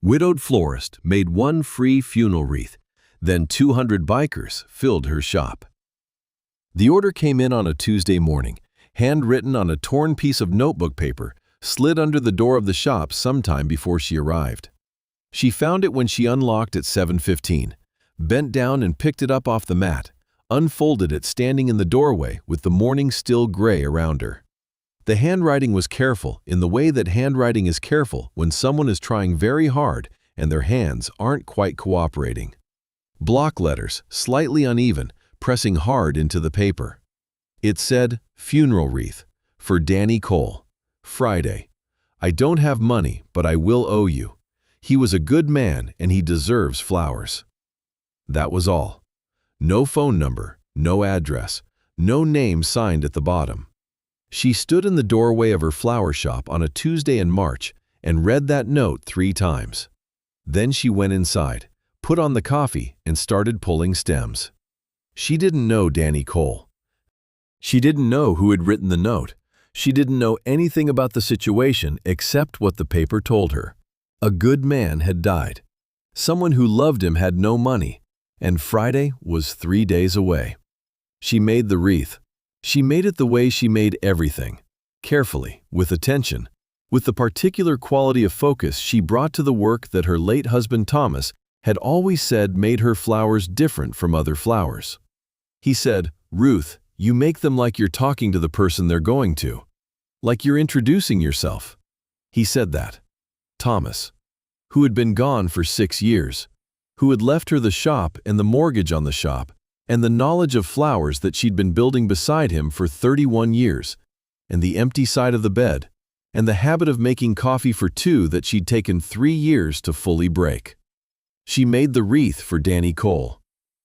Widowed florist made one free funeral wreath. Then 200 bikers filled her shop. The order came in on a Tuesday morning, handwritten on a torn piece of notebook paper, slid under the door of the shop sometime before she arrived. She found it when she unlocked at 7:15, bent down and picked it up off the mat, unfolded it standing in the doorway with the morning still gray around her. The handwriting was careful in the way that handwriting is careful when someone is trying very hard and their hands aren't quite cooperating. Block letters, slightly uneven, pressing hard into the paper. It said, "Funeral wreath, for Danny Cole. Friday. I don't have money, but I will owe you. He was a good man and he deserves flowers." That was all. No phone number, no address, no name signed at the bottom. She stood in the doorway of her flower shop on a Tuesday in March and read that note 3 times. Then she went inside, put on the coffee, and started pulling stems. She didn't know Danny Cole. She didn't know who had written the note. She didn't know anything about the situation except what the paper told her. A good man had died. Someone who loved him had no money, and Friday was 3 days away. She made the wreath. She made it the way she made everything, carefully, with attention, with the particular quality of focus she brought to the work that her late husband Thomas had always said made her flowers different from other flowers. He said, "Ruth, you make them like you're talking to the person they're going to. Like you're introducing yourself." He said that. Thomas, who had been gone for 6 years, who had left her the shop and the mortgage on the shop, and the knowledge of flowers that she'd been building beside him for 31 years, and the empty side of the bed, and the habit of making coffee for 2 that she'd taken 3 years to fully break. She made the wreath for Danny Cole.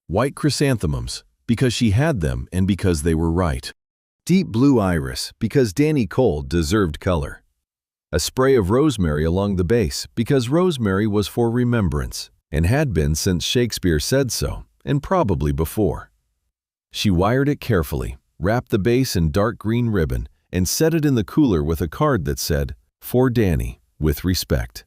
White chrysanthemums, because she had them and because they were right. Deep blue iris, because Danny Cole deserved color. A spray of rosemary along the base, because rosemary was for remembrance, and had been since Shakespeare said so, and probably before. She wired it carefully, wrapped the base in dark green ribbon, and set it in the cooler with a card that said, "For Danny, with respect."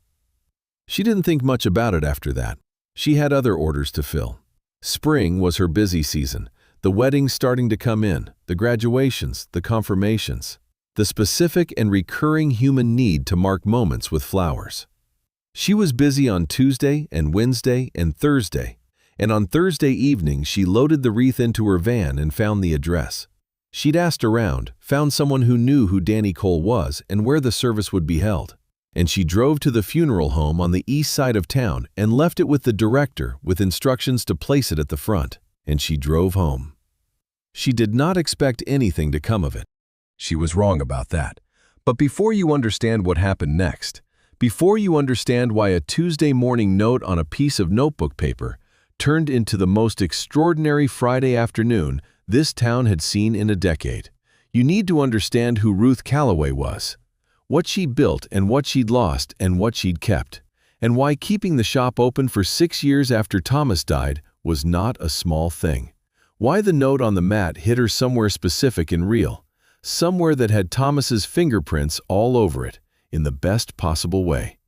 She didn't think much about it after that. She had other orders to fill. Spring was her busy season, the weddings starting to come in, the graduations, the confirmations, the specific and recurring human need to mark moments with flowers. She was busy on Tuesday and Wednesday and Thursday, and on Thursday evening she loaded the wreath into her van and found the address. She'd asked around, found someone who knew who Danny Cole was and where the service would be held, and she drove to the funeral home on the east side of town and left it with the director with instructions to place it at the front, and she drove home. She did not expect anything to come of it. She was wrong about that. But before you understand what happened next, before you understand why a Tuesday morning note on a piece of notebook paper turned into the most extraordinary Friday afternoon this town had seen in a decade, you need to understand who Ruth Calloway was, what she built and what she'd lost and what she'd kept, and why keeping the shop open for 6 years after Thomas died was not a small thing. Why the note on the mat hit her somewhere specific and real, somewhere that had Thomas's fingerprints all over it, in the best possible way.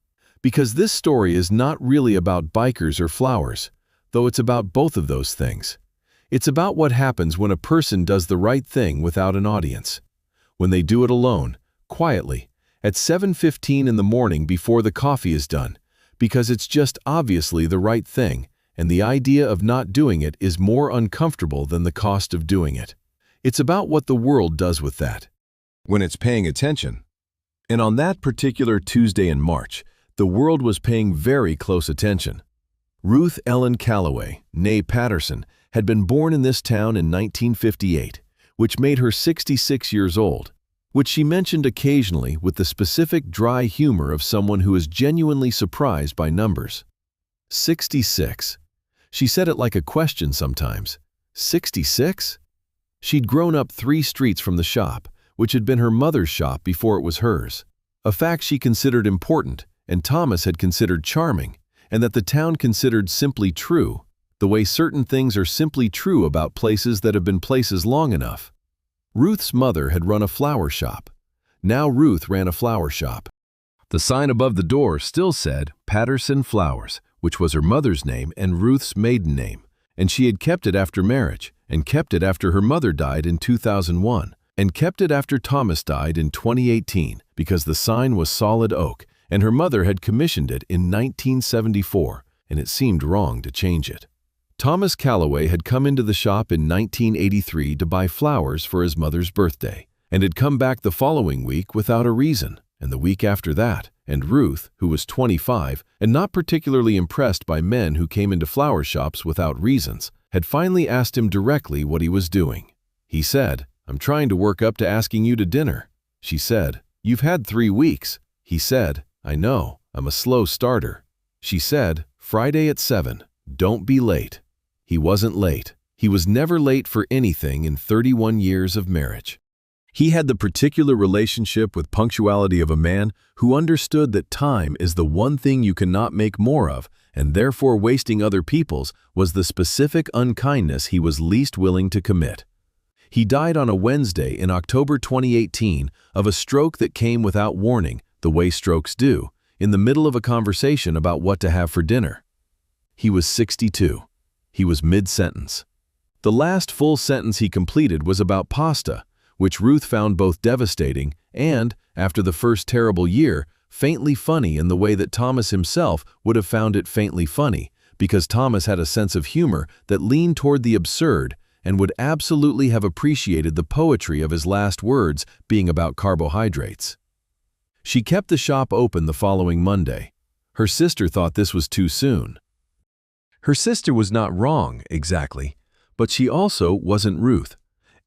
Because this story is not really about bikers or flowers, though it's about both of those things. It's about what happens when a person does the right thing without an audience. When they do it alone, quietly, at 7:15 in the morning before the coffee is done, because it's just obviously the right thing, and the idea of not doing it is more uncomfortable than the cost of doing it. It's about what the world does with that, when it's paying attention. And on that particular Tuesday in March, the world was paying very close attention. Ruth Ellen Calloway, née Patterson, had been born in this town in 1958, which made her 66 years old, which she mentioned occasionally with the specific dry humor of someone who is genuinely surprised by numbers. 66. She said it like a question sometimes. 66? She'd grown up 3 streets from the shop, which had been her mother's shop before it was hers, a fact she considered important and Thomas had considered charming, and that the town considered simply true, the way certain things are simply true about places that have been places long enough. Ruth's mother had run a flower shop. Now Ruth ran a flower shop. The sign above the door still said Patterson Flowers, which was her mother's name and Ruth's maiden name, and she had kept it after marriage, and kept it after her mother died in 2001, and kept it after Thomas died in 2018 because the sign was solid oak, and her mother had commissioned it in 1974, and it seemed wrong to change it. Thomas Calloway had come into the shop in 1983 to buy flowers for his mother's birthday, and had come back the following week without a reason, and the week after that, and Ruth, who was 25 and not particularly impressed by men who came into flower shops without reasons, had finally asked him directly what he was doing. He said, "I'm trying to work up to asking you to dinner." She said, "You've had 3 weeks." He said, "I know, I'm a slow starter." She said, "Friday at 7, don't be late." He wasn't late. He was never late for anything in 31 years of marriage. He had the particular relationship with punctuality of a man who understood that time is the one thing you cannot make more of, and therefore wasting other people's was the specific unkindness he was least willing to commit. He died on a Wednesday in October 2018 of a stroke that came without warning, the way strokes do, in the middle of a conversation about what to have for dinner. He was 62. He was mid-sentence. The last full sentence he completed was about pasta, which Ruth found both devastating and, after the first terrible year, faintly funny in the way that Thomas himself would have found it faintly funny, because Thomas had a sense of humor that leaned toward the absurd and would absolutely have appreciated the poetry of his last words being about carbohydrates. She kept the shop open the following Monday. Her sister thought this was too soon. Her sister was not wrong, exactly, but she also wasn't Ruth.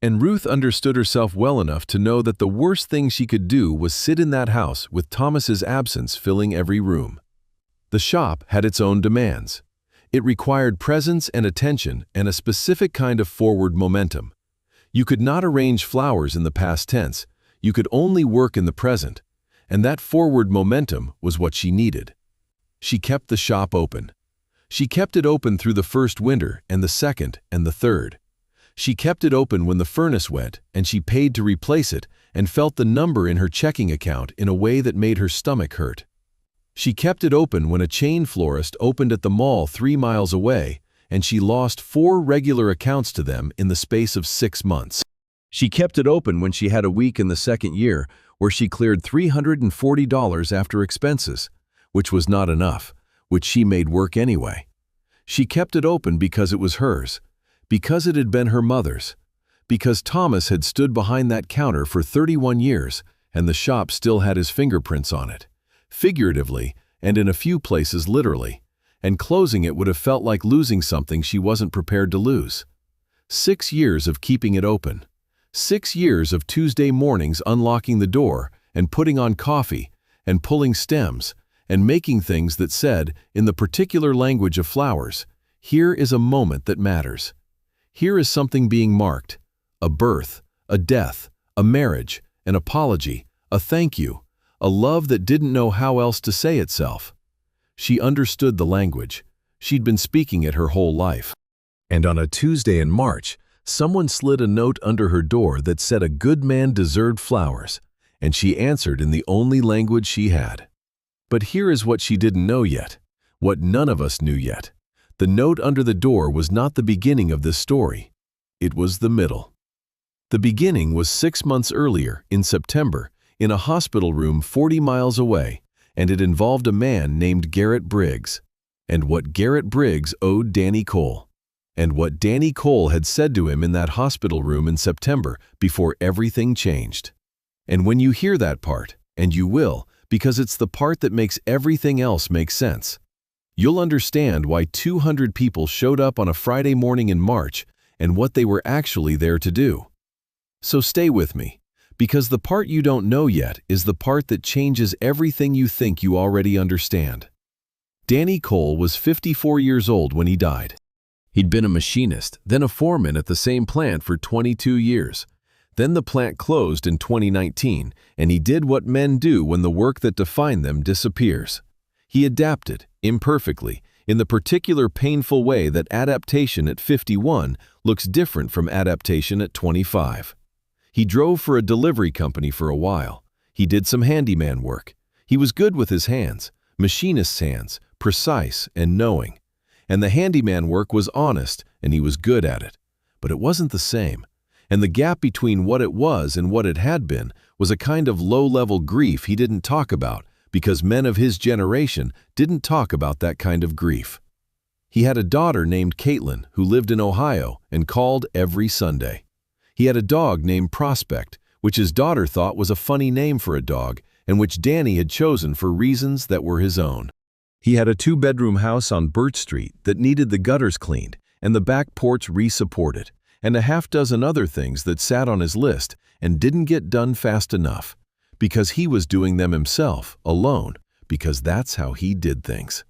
And Ruth understood herself well enough to know that the worst thing she could do was sit in that house with Thomas's absence filling every room. The shop had its own demands. It required presence and attention and a specific kind of forward momentum. You could not arrange flowers in the past tense, you could only work in the present, and that forward momentum was what she needed. She kept the shop open. She kept it open through the first winter and the second and the third. She kept it open when the furnace went, and she paid to replace it and felt the number in her checking account in a way that made her stomach hurt. She kept it open when a chain florist opened at the mall 3 miles away, and she lost 4 regular accounts to them in the space of 6 months. She kept it open when she had a week in the second year where she cleared $340 after expenses, which was not enough, which she made work anyway. She kept it open because it was hers, because it had been her mother's, because Thomas had stood behind that counter for 31 years and the shop still had his fingerprints on it, figuratively and in a few places literally, and closing it would have felt like losing something she wasn't prepared to lose. 6 years of keeping it open. 6 years of Tuesday mornings unlocking the door and putting on coffee and pulling stems and making things that said, in the particular language of flowers, "Here is a moment that matters. Here is something being marked, a birth, a death, a marriage, an apology, a thank you, a love that didn't know how else to say itself." She understood the language. She'd been speaking it her whole life. And on a Tuesday in March, someone slid a note under her door that said a good man deserved flowers, and she answered in the only language she had. But here is what she didn't know yet, what none of us knew yet. The note under the door was not the beginning of this story. It was the middle. The beginning was 6 months earlier, in September, in a hospital room 40 miles away, and it involved a man named Garrett Briggs, and what Garrett Briggs owed Danny Cole, and what Danny Cole had said to him in that hospital room in September before everything changed. And when you hear that part, and you will, because it's the part that makes everything else make sense, you'll understand why 200 people showed up on a Friday morning in March and what they were actually there to do. So stay with me, because the part you don't know yet is the part that changes everything you think you already understand. Danny Cole was 54 years old when he died. He'd been a machinist, then a foreman at the same plant for 22 years. Then the plant closed in 2019, and he did what men do when the work that defined them disappears. He adapted, imperfectly, in the particular painful way that adaptation at 51 looks different from adaptation at 25. He drove for a delivery company for a while. He did some handyman work. He was good with his hands, machinist's hands, precise and knowing. And the handyman work was honest, and he was good at it. But it wasn't the same. And the gap between what it was and what it had been was a kind of low-level grief he didn't talk about, because men of his generation didn't talk about that kind of grief. He had a daughter named Caitlin who lived in Ohio and called every Sunday. He had a dog named Prospect, which his daughter thought was a funny name for a dog, and which Danny had chosen for reasons that were his own. He had a 2-bedroom house on Birch Street that needed the gutters cleaned and the back porch re-supported, and a half-dozen other things that sat on his list and didn't get done fast enough, because he was doing them himself, alone, because that's how he did things.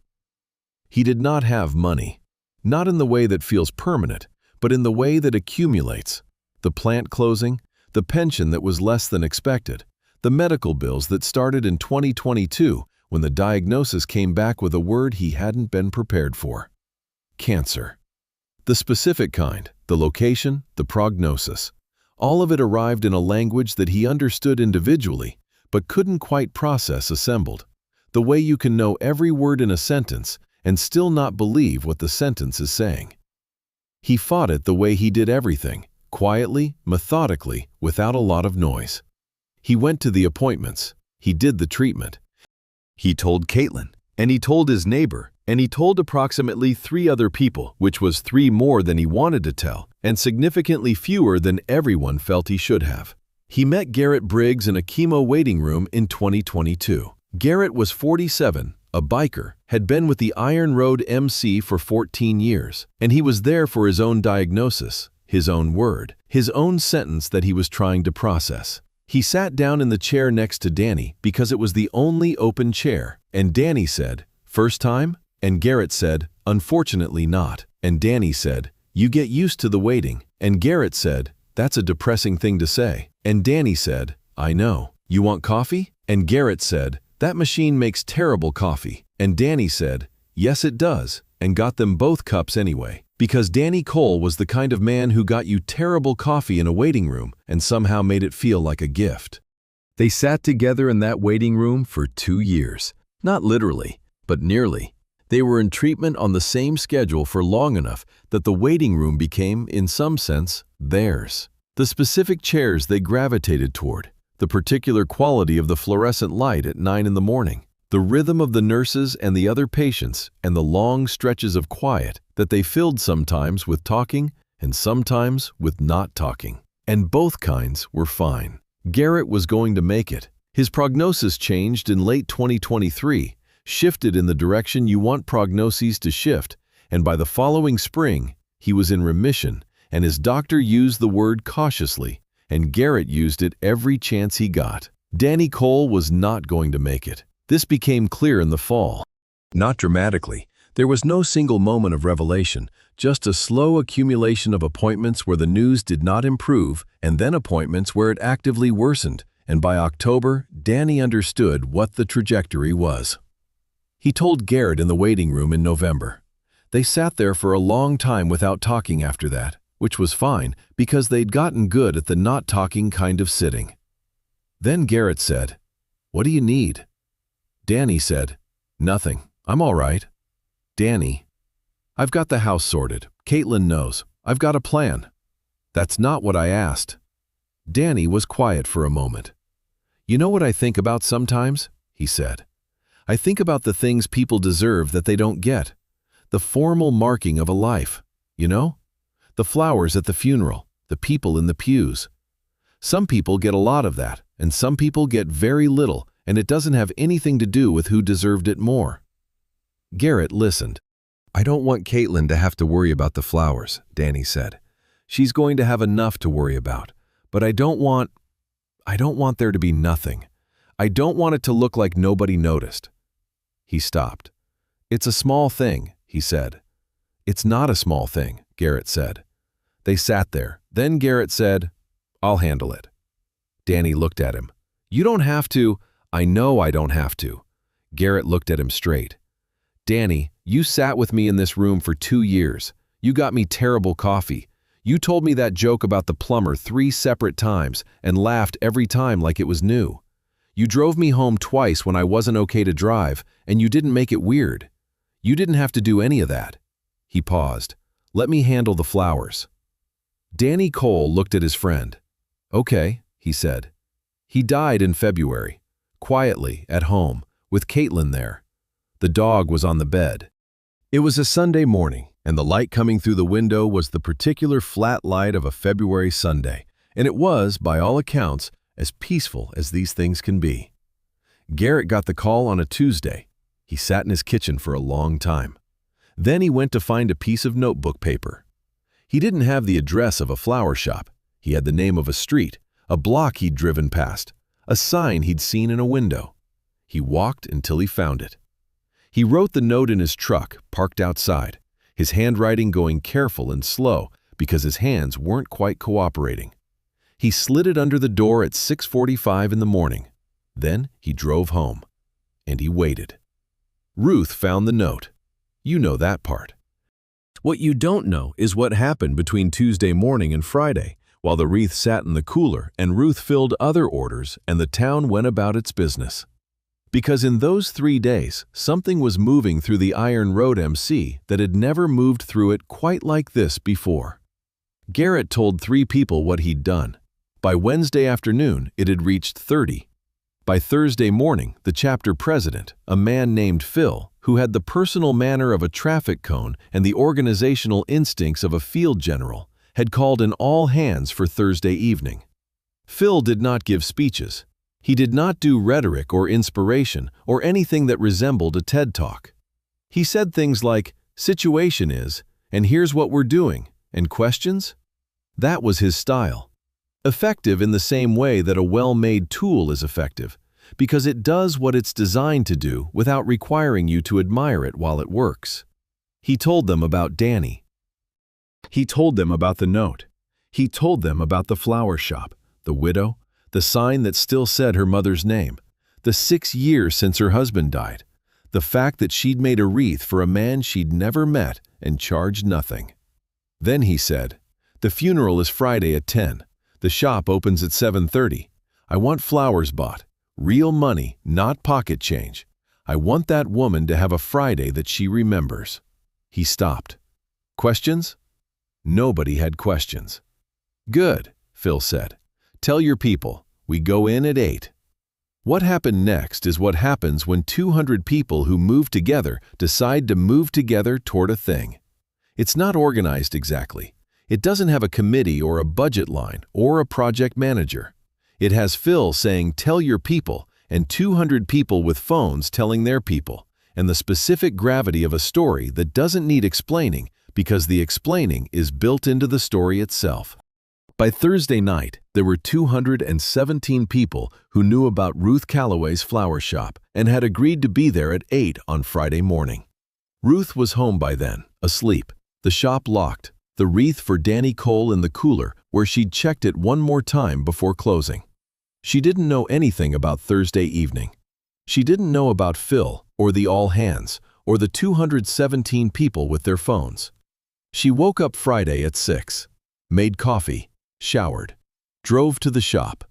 He did not have money, not in the way that feels permanent, but in the way that accumulates. The plant closing, the pension that was less than expected, the medical bills that started in 2022 when the diagnosis came back with a word he hadn't been prepared for. Cancer. The specific kind, the location, the prognosis. All of it arrived in a language that he understood individually, but couldn't quite process assembled. The way you can know every word in a sentence and still not believe what the sentence is saying. He fought it the way he did everything, quietly, methodically, without a lot of noise. He went to the appointments. He did the treatment. He told Caitlin, and he told his neighbor, and he told approximately 3 other people, which was 3 more than he wanted to tell, and significantly fewer than everyone felt he should have. He met Garrett Briggs in a chemo waiting room in 2022. Garrett was 47, a biker, had been with the Iron Road MC for 14 years, and he was there for his own diagnosis, his own word, his own sentence that he was trying to process. He sat down in the chair next to Danny because it was the only open chair, and Danny said, "First time?" And Garrett said, "Unfortunately not." And Danny said, "You get used to the waiting." And Garrett said, "That's a depressing thing to say." And Danny said, "I know. You want coffee?" And Garrett said, "That machine makes terrible coffee." And Danny said, "Yes, it does," and got them both cups anyway, because Danny Cole was the kind of man who got you terrible coffee in a waiting room and somehow made it feel like a gift. They sat together in that waiting room for 2 years. Not literally, but nearly. They were in treatment on the same schedule for long enough that the waiting room became, in some sense, theirs. The specific chairs they gravitated toward, the particular quality of the fluorescent light at 9 in the morning, the rhythm of the nurses and the other patients, and the long stretches of quiet that they filled sometimes with talking and sometimes with not talking. And both kinds were fine. Garrett was going to make it. His prognosis changed in late 2023, shifted in the direction you want prognoses to shift, and by the following spring, he was in remission, and his doctor used the word cautiously, and Garrett used it every chance he got. Danny Cole was not going to make it. This became clear in the fall. Not dramatically. There was no single moment of revelation, just a slow accumulation of appointments where the news did not improve, and then appointments where it actively worsened, and by October, Danny understood what the trajectory was. He told Garrett in the waiting room in November. They sat there for a long time without talking after that, which was fine because they'd gotten good at the not talking kind of sitting. Then Garrett said, "What do you need?" Danny said, "Nothing. I'm all right." Danny, "I've got the house sorted. Caitlin knows. I've got a plan." "That's not what I asked." Danny was quiet for a moment. "You know what I think about sometimes?" he said. "I think about the things people deserve that they don't get. The formal marking of a life, you know? The flowers at the funeral, the people in the pews. Some people get a lot of that, and some people get very little, and it doesn't have anything to do with who deserved it more." Garrett listened. "I don't want Caitlin to have to worry about the flowers," Danny said. "She's going to have enough to worry about, but I don't want there to be nothing. I don't want it to look like nobody noticed." He stopped. "It's a small thing," he said. "It's not a small thing," Garrett said. They sat there. Then Garrett said, "I'll handle it." Danny looked at him. "You don't have to." "I know I don't have to." Garrett looked at him straight. "Danny, you sat with me in this room for 2 years. You got me terrible coffee. You told me that joke about the plumber 3 separate times and laughed every time like it was new. You drove me home twice when I wasn't okay to drive, and you didn't make it weird. You didn't have to do any of that." He paused. "Let me handle the flowers." Danny Cole looked at his friend. "Okay," he said. He died in February, quietly, at home, with Caitlin there. The dog was on the bed. It was a Sunday morning, and the light coming through the window was the particular flat light of a February Sunday, and it was, by all accounts, as peaceful as these things can be. Garrett got the call on a Tuesday. He sat in his kitchen for a long time. Then he went to find a piece of notebook paper. He didn't have the address of a flower shop. He had the name of a street, a block he'd driven past, a sign he'd seen in a window. He walked until he found it. He wrote the note in his truck, parked outside, his handwriting going careful and slow because his hands weren't quite cooperating. He slid it under the door at 6:45 in the morning. Then he drove home. And he waited. Ruth found the note. You know that part. What you don't know is what happened between Tuesday morning and Friday, while the wreath sat in the cooler and Ruth filled other orders and the town went about its business. Because in those 3 days, something was moving through the Iron Road MC that had never moved through it quite like this before. Garrett told 3 people what he'd done. By Wednesday afternoon, it had reached 30. By Thursday morning, the chapter president, a man named Phil, who had the personal manner of a traffic cone and the organizational instincts of a field general, had called an all-hands for Thursday evening. Phil did not give speeches. He did not do rhetoric or inspiration or anything that resembled a TED Talk. He said things like, "Situation is, and here's what we're doing, and questions?" That was his style. Effective in the same way that a well-made tool is effective, because it does what it's designed to do without requiring you to admire it while it works. He told them about Danny. He told them about the note. He told them about the flower shop, the widow, the sign that still said her mother's name, the 6 years since her husband died, the fact that she'd made a wreath for a man she'd never met and charged nothing. Then he said, "The funeral is Friday at 10. The shop opens at 7:30. I want flowers bought. Real money, not pocket change. I want that woman to have a Friday that she remembers." He stopped. Questions? Nobody had questions. "Good," Phil said. "Tell your people, we go in at 8. What happened next is what happens when 200 people who move together decide to move together toward a thing. It's not organized exactly. It doesn't have a committee or a budget line or a project manager. It has Phil saying, "Tell your people," and 200 people with phones telling their people, and the specific gravity of a story that doesn't need explaining because the explaining is built into the story itself. By Thursday night, there were 217 people who knew about Ruth Calloway's flower shop and had agreed to be there at 8 on Friday morning. Ruth was home by then, asleep, the shop locked, the wreath for Danny Cole in the cooler where she'd checked it one more time before closing. She didn't know anything about Thursday evening. She didn't know about Phil or the all-hands or the 217 people with their phones. She woke up Friday at 6, made coffee, showered, drove to the shop.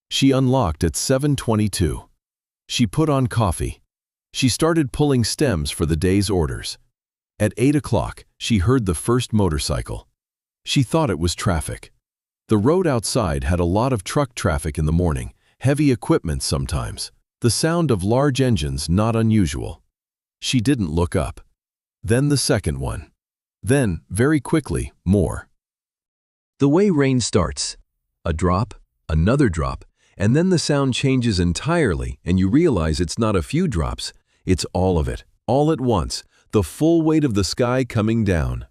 She unlocked at 7:22. She put on coffee. She started pulling stems for the day's orders. At 8 o'clock, she heard the first motorcycle. She thought it was traffic. The road outside had a lot of truck traffic in the morning, heavy equipment sometimes, the sound of large engines not unusual. She didn't look up. Then the second one. Then, very quickly, more. The way rain starts. A drop, another drop, and then the sound changes entirely and you realize it's not a few drops, it's all of it, all at once, the full weight of the sky coming down.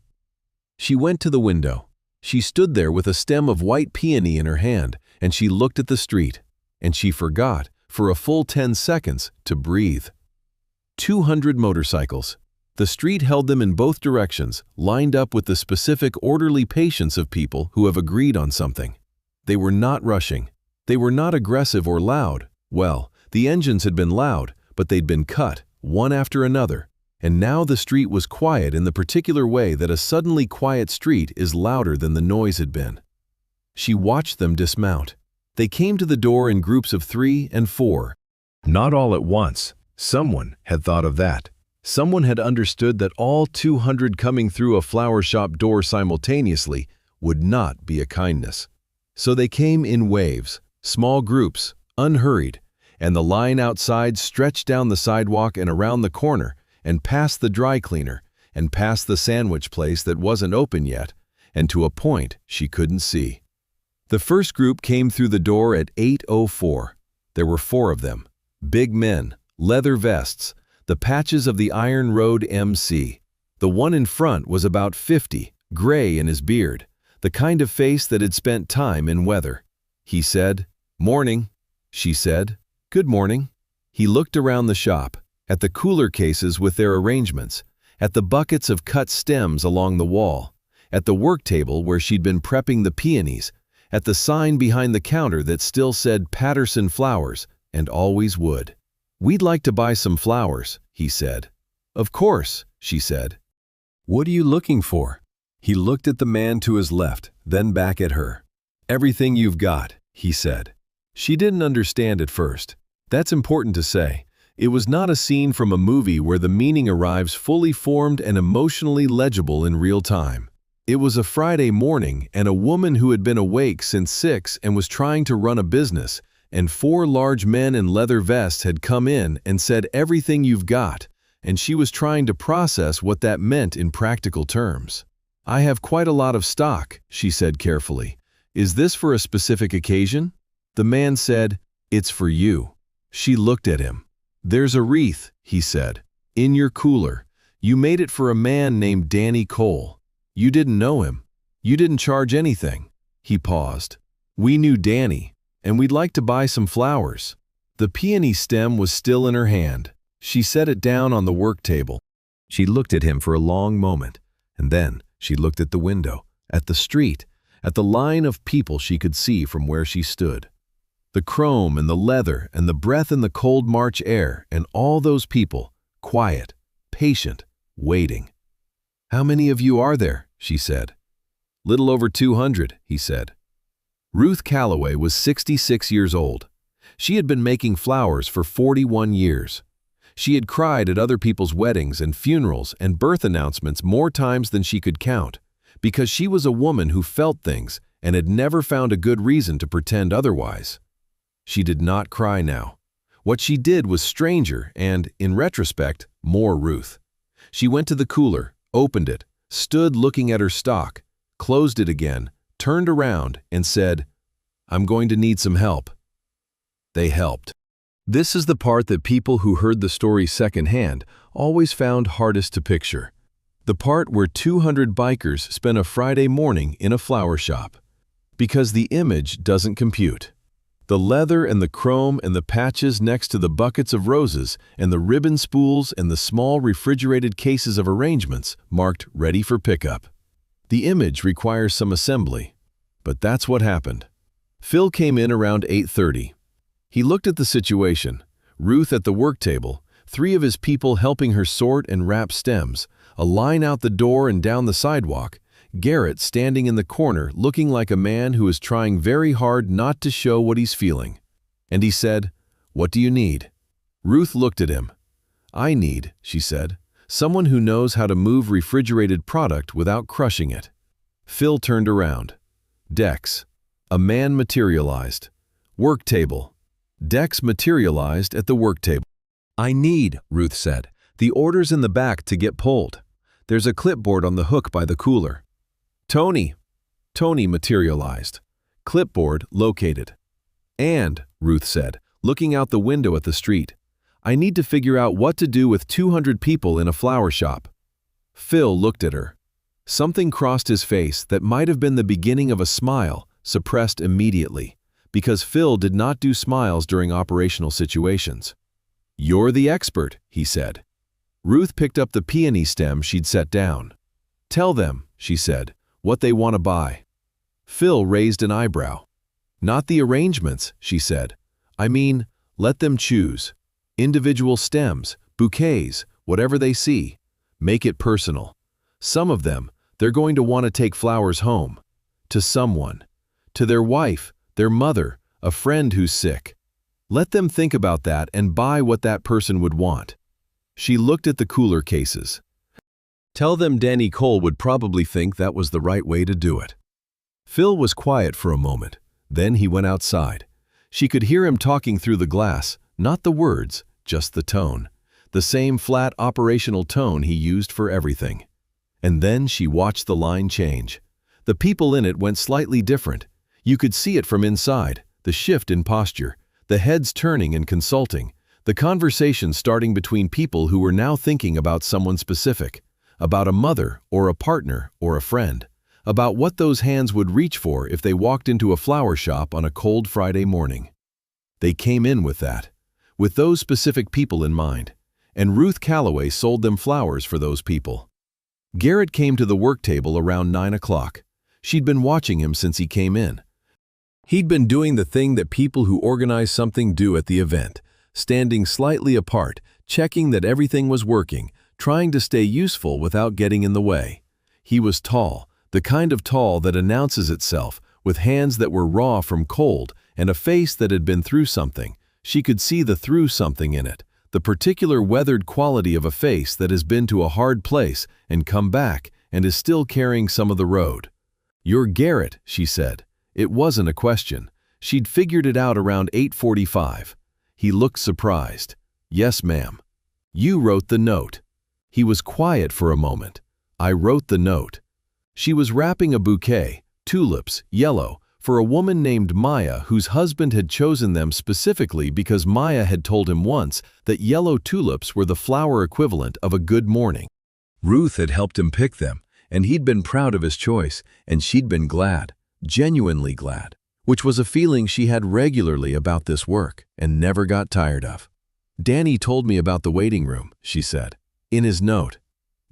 She went to the window. She stood there with a stem of white peony in her hand, and she looked at the street, and she forgot, for a full 10 seconds, to breathe. 200 motorcycles. The street held them in both directions, lined up with the specific orderly patience of people who have agreed on something. They were not rushing. They were not aggressive or loud. Well, the engines had been loud, but they'd been cut, one after another, and now the street was quiet in the particular way that a suddenly quiet street is louder than the noise had been. She watched them dismount. They came to the door in groups of 3 and 4, Not all at once. Someone had thought of that. Someone had understood that all 200 coming through a flower shop door simultaneously would not be a kindness. So they came in waves, small groups, unhurried, and the line outside stretched down the sidewalk and around the corner and past the dry cleaner and past the sandwich place that wasn't open yet, and to a point she couldn't see. The first group came through the door at 8:04. There were 4 of them. Big men, leather vests, the patches of the Iron Road MC. The one in front was about 50, gray in his beard, the kind of face that had spent time in weather. He said, "Morning." She said, "Good morning." He looked around the shop, at the cooler cases with their arrangements, at the buckets of cut stems along the wall, at the work table where she'd been prepping the peonies, at the sign behind the counter that still said Patterson Flowers, and always would. "We'd like to buy some flowers," he said. "Of course," she said. "What are you looking for?" He looked at the man to his left, then back at her. "Everything you've got," he said. She didn't understand at first. That's important to say. It was not a scene from a movie where the meaning arrives fully formed and emotionally legible in real time. It was a Friday morning, and a woman who had been awake since 6 and was trying to run a business, and 4 large men in leather vests had come in and said, "Everything you've got," and she was trying to process what that meant in practical terms. "I have quite a lot of stock," she said carefully. "Is this for a specific occasion?" The man said, "It's for you." She looked at him. "There's a wreath," he said, "in your cooler. You made it for a man named Danny Cole. You didn't know him. You didn't charge anything." He paused. "We knew Danny, and we'd like to buy some flowers." The peony stem was still in her hand. She set it down on the work table. She looked at him for a long moment, and then she looked at the window, at the street, at the line of people she could see from where she stood. The chrome and the leather and the breath in the cold March air and all those people, quiet, patient, waiting. "How many of you are there?" she said. "Little over 200, he said. Ruth Calloway was 66 years old. She had been making flowers for 41 years. She had cried at other people's weddings and funerals and birth announcements more times than she could count, because she was a woman who felt things and had never found a good reason to pretend otherwise. She did not cry now. What she did was stranger and, in retrospect, more Ruth. She went to the cooler, opened it, stood looking at her stock, closed it again, turned around, and said, "I'm going to need some help." They helped. This is the part that people who heard the story secondhand always found hardest to picture. The part where 200 bikers spent a Friday morning in a flower shop. Because the image doesn't compute. The leather and the chrome and the patches next to the buckets of roses and the ribbon spools and the small refrigerated cases of arrangements marked ready for pickup. The image requires some assembly. But that's what happened. Phil came in around 8:30. He looked at the situation, Ruth at the work table, 3 of his people helping her sort and wrap stems, a line out the door and down the sidewalk, Garrett standing in the corner looking like a man who is trying very hard not to show what he's feeling. And he said, "What do you need?" Ruth looked at him. "I need," she said, "someone who knows how to move refrigerated product without crushing it." Phil turned around. Dex. A man materialized. Work table. Dex materialized at the work table. "I need," Ruth said, "the orders in the back to get pulled. There's a clipboard on the hook by the cooler." "Tony." Tony materialized. Clipboard located. "And," Ruth said, looking out the window at the street, "I need to figure out what to do with 200 people in a flower shop." Phil looked at her. Something crossed his face that might have been the beginning of a smile, suppressed immediately, because Phil did not do smiles during operational situations. "You're the expert," he said. Ruth picked up the peony stem she'd set down. "Tell them," she said, "what they want to buy." Phil raised an eyebrow. "Not the arrangements," she said. "I mean, let them choose. Individual stems, bouquets, whatever they see. Make it personal. Some of them, they're going to want to take flowers home. To someone. To their wife, their mother, a friend who's sick. Let them think about that and buy what that person would want. She looked at the cooler cases. Tell them Danny Cole would probably think that was the right way to do it. Phil was quiet for a moment. Then he went outside. She could hear him talking through the glass, not the words, just the tone. The same flat operational tone he used for everything. And then she watched the line change. The people in it went slightly different. You could see it from inside, the shift in posture, the heads turning and consulting, the conversation starting between people who were now thinking about someone specific, about a mother or a partner or a friend, about what those hands would reach for if they walked into a flower shop on a cold Friday morning. They came in with that, with those specific people in mind, and Ruth Calloway sold them flowers for those people. Garrett came to the work table around 9 o'clock. She'd been watching him since he came in. He'd been doing the thing that people who organize something do at the event, standing slightly apart, checking that everything was working, trying to stay useful without getting in the way. He was tall, the kind of tall that announces itself, with hands that were raw from cold and a face that had been through something. She could see the through something in it, the particular weathered quality of a face that has been to a hard place and come back and is still carrying some of the road. "You're Garrett," she said. It wasn't a question. She'd figured it out around 8:45. He looked surprised. "Yes, ma'am." "You wrote the note." He was quiet for a moment. "I wrote the note." She was wrapping a bouquet, tulips, yellow, for a woman named Maya whose husband had chosen them specifically because Maya had told him once that yellow tulips were the flower equivalent of a good morning. Ruth had helped him pick them, and he'd been proud of his choice, and she'd been glad. Genuinely glad, which was a feeling she had regularly about this work and never got tired of. "Danny told me about the waiting room," she said. "In his note."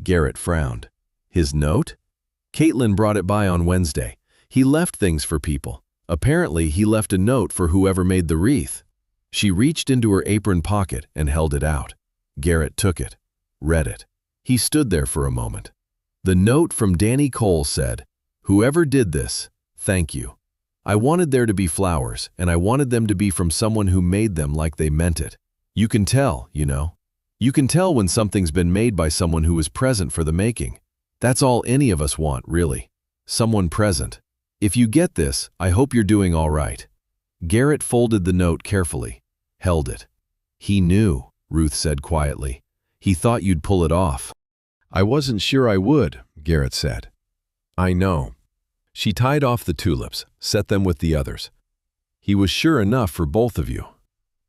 Garrett frowned. "His note?" "Caitlin brought it by on Wednesday. He left things for people. Apparently, he left a note for whoever made the wreath." She reached into her apron pocket and held it out. Garrett took it, read it. He stood there for a moment. The note from Danny Cole said, "Whoever did this, thank you. I wanted there to be flowers, and I wanted them to be from someone who made them like they meant it. You can tell, you know. You can tell when something's been made by someone who was present for the making. That's all any of us want, really. Someone present. If you get this, I hope you're doing all right." Garrett folded the note carefully, held it. "He knew," Ruth said quietly. "He thought you'd pull it off." "I wasn't sure I would," Garrett said. "I know." She tied off the tulips, set them with the others. "He was sure enough for both of you."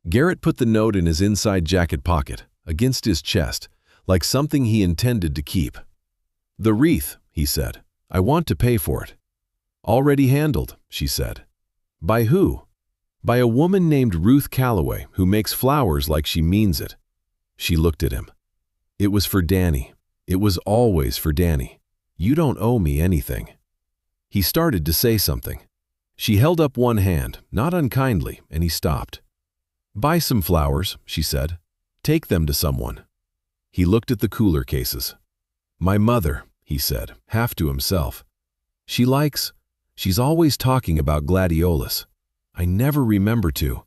Garrett put the note in his inside jacket pocket, against his chest, like something he intended to keep. "The wreath," he said. "I want to pay for it." "Already handled," she said. "By who?" "By a woman named Ruth Calloway, who makes flowers like she means it." She looked at him. "It was for Danny. It was always for Danny. You don't owe me anything." He started to say something. She held up one hand, not unkindly, and he stopped. "Buy some flowers," she said. "Take them to someone." He looked at the cooler cases. "My mother," he said, half to himself. She's always talking about gladiolus. I never remember to."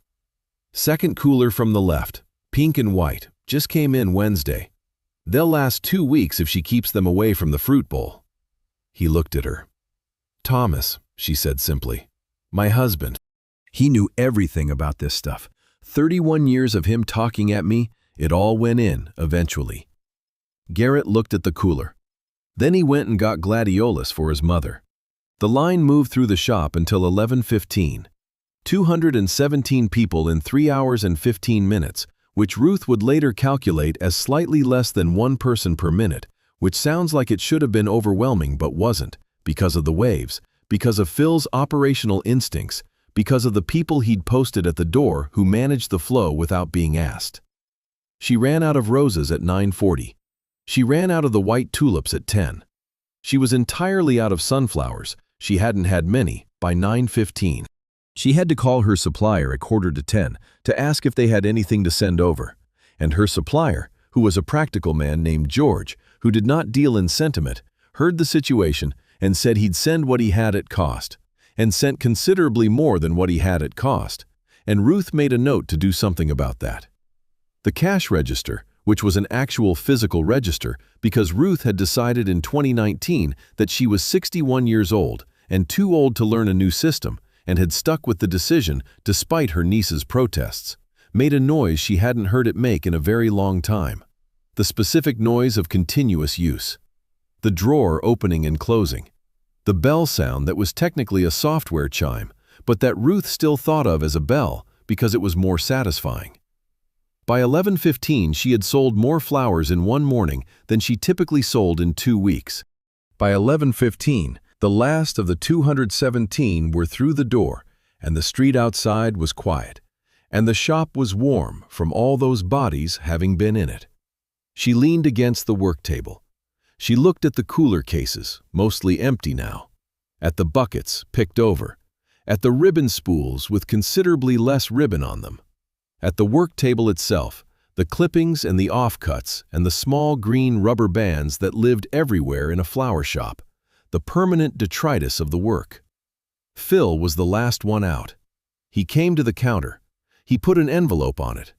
Second cooler from the left, pink and white, just came in Wednesday. They'll last 2 weeks if she keeps them away from the fruit bowl. He looked at her. "Thomas," she said simply. "My husband. He knew everything about this stuff. 31 years of him talking at me, it all went in, eventually." Garrett looked at the cooler. Then he went and got gladiolus for his mother. The line moved through the shop until 11:15. 217 people in 3 hours and 15 minutes, which Ruth would later calculate as slightly less than 1 person per minute, which sounds like it should have been overwhelming but wasn't, because of the waves, because of Phil's operational instincts, because of the people he'd posted at the door who managed the flow without being asked. She ran out of roses at 9:40. She ran out of the white tulips at 10. She was entirely out of sunflowers. She hadn't had many by 9:15. She had to call her supplier at 9:45 to ask if they had anything to send over. And her supplier, who was a practical man named George, who did not deal in sentiment, heard the situation and said he'd send what he had at cost, and sent considerably more than what he had at cost, and Ruth made a note to do something about that. The cash register, which was an actual physical register because Ruth had decided in 2019 that she was 61 years old and too old to learn a new system, and had stuck with the decision despite her niece's protests, made a noise she hadn't heard it make in a very long time. The specific noise of continuous use. The drawer opening and closing. The bell sound that was technically a software chime, but that Ruth still thought of as a bell because it was more satisfying. By 11:15, she had sold more flowers in one morning than she typically sold in 2 weeks. By 11:15, the last of the 217 were through the door, and the street outside was quiet, and the shop was warm from all those bodies having been in it. She leaned against the work table. She looked at the cooler cases, mostly empty now, at the buckets picked over, at the ribbon spools with considerably less ribbon on them, at the work table itself, the clippings and the offcuts and the small green rubber bands that lived everywhere in a flower shop, the permanent detritus of the work. Phil was the last one out. He came to the counter. He put an envelope on it.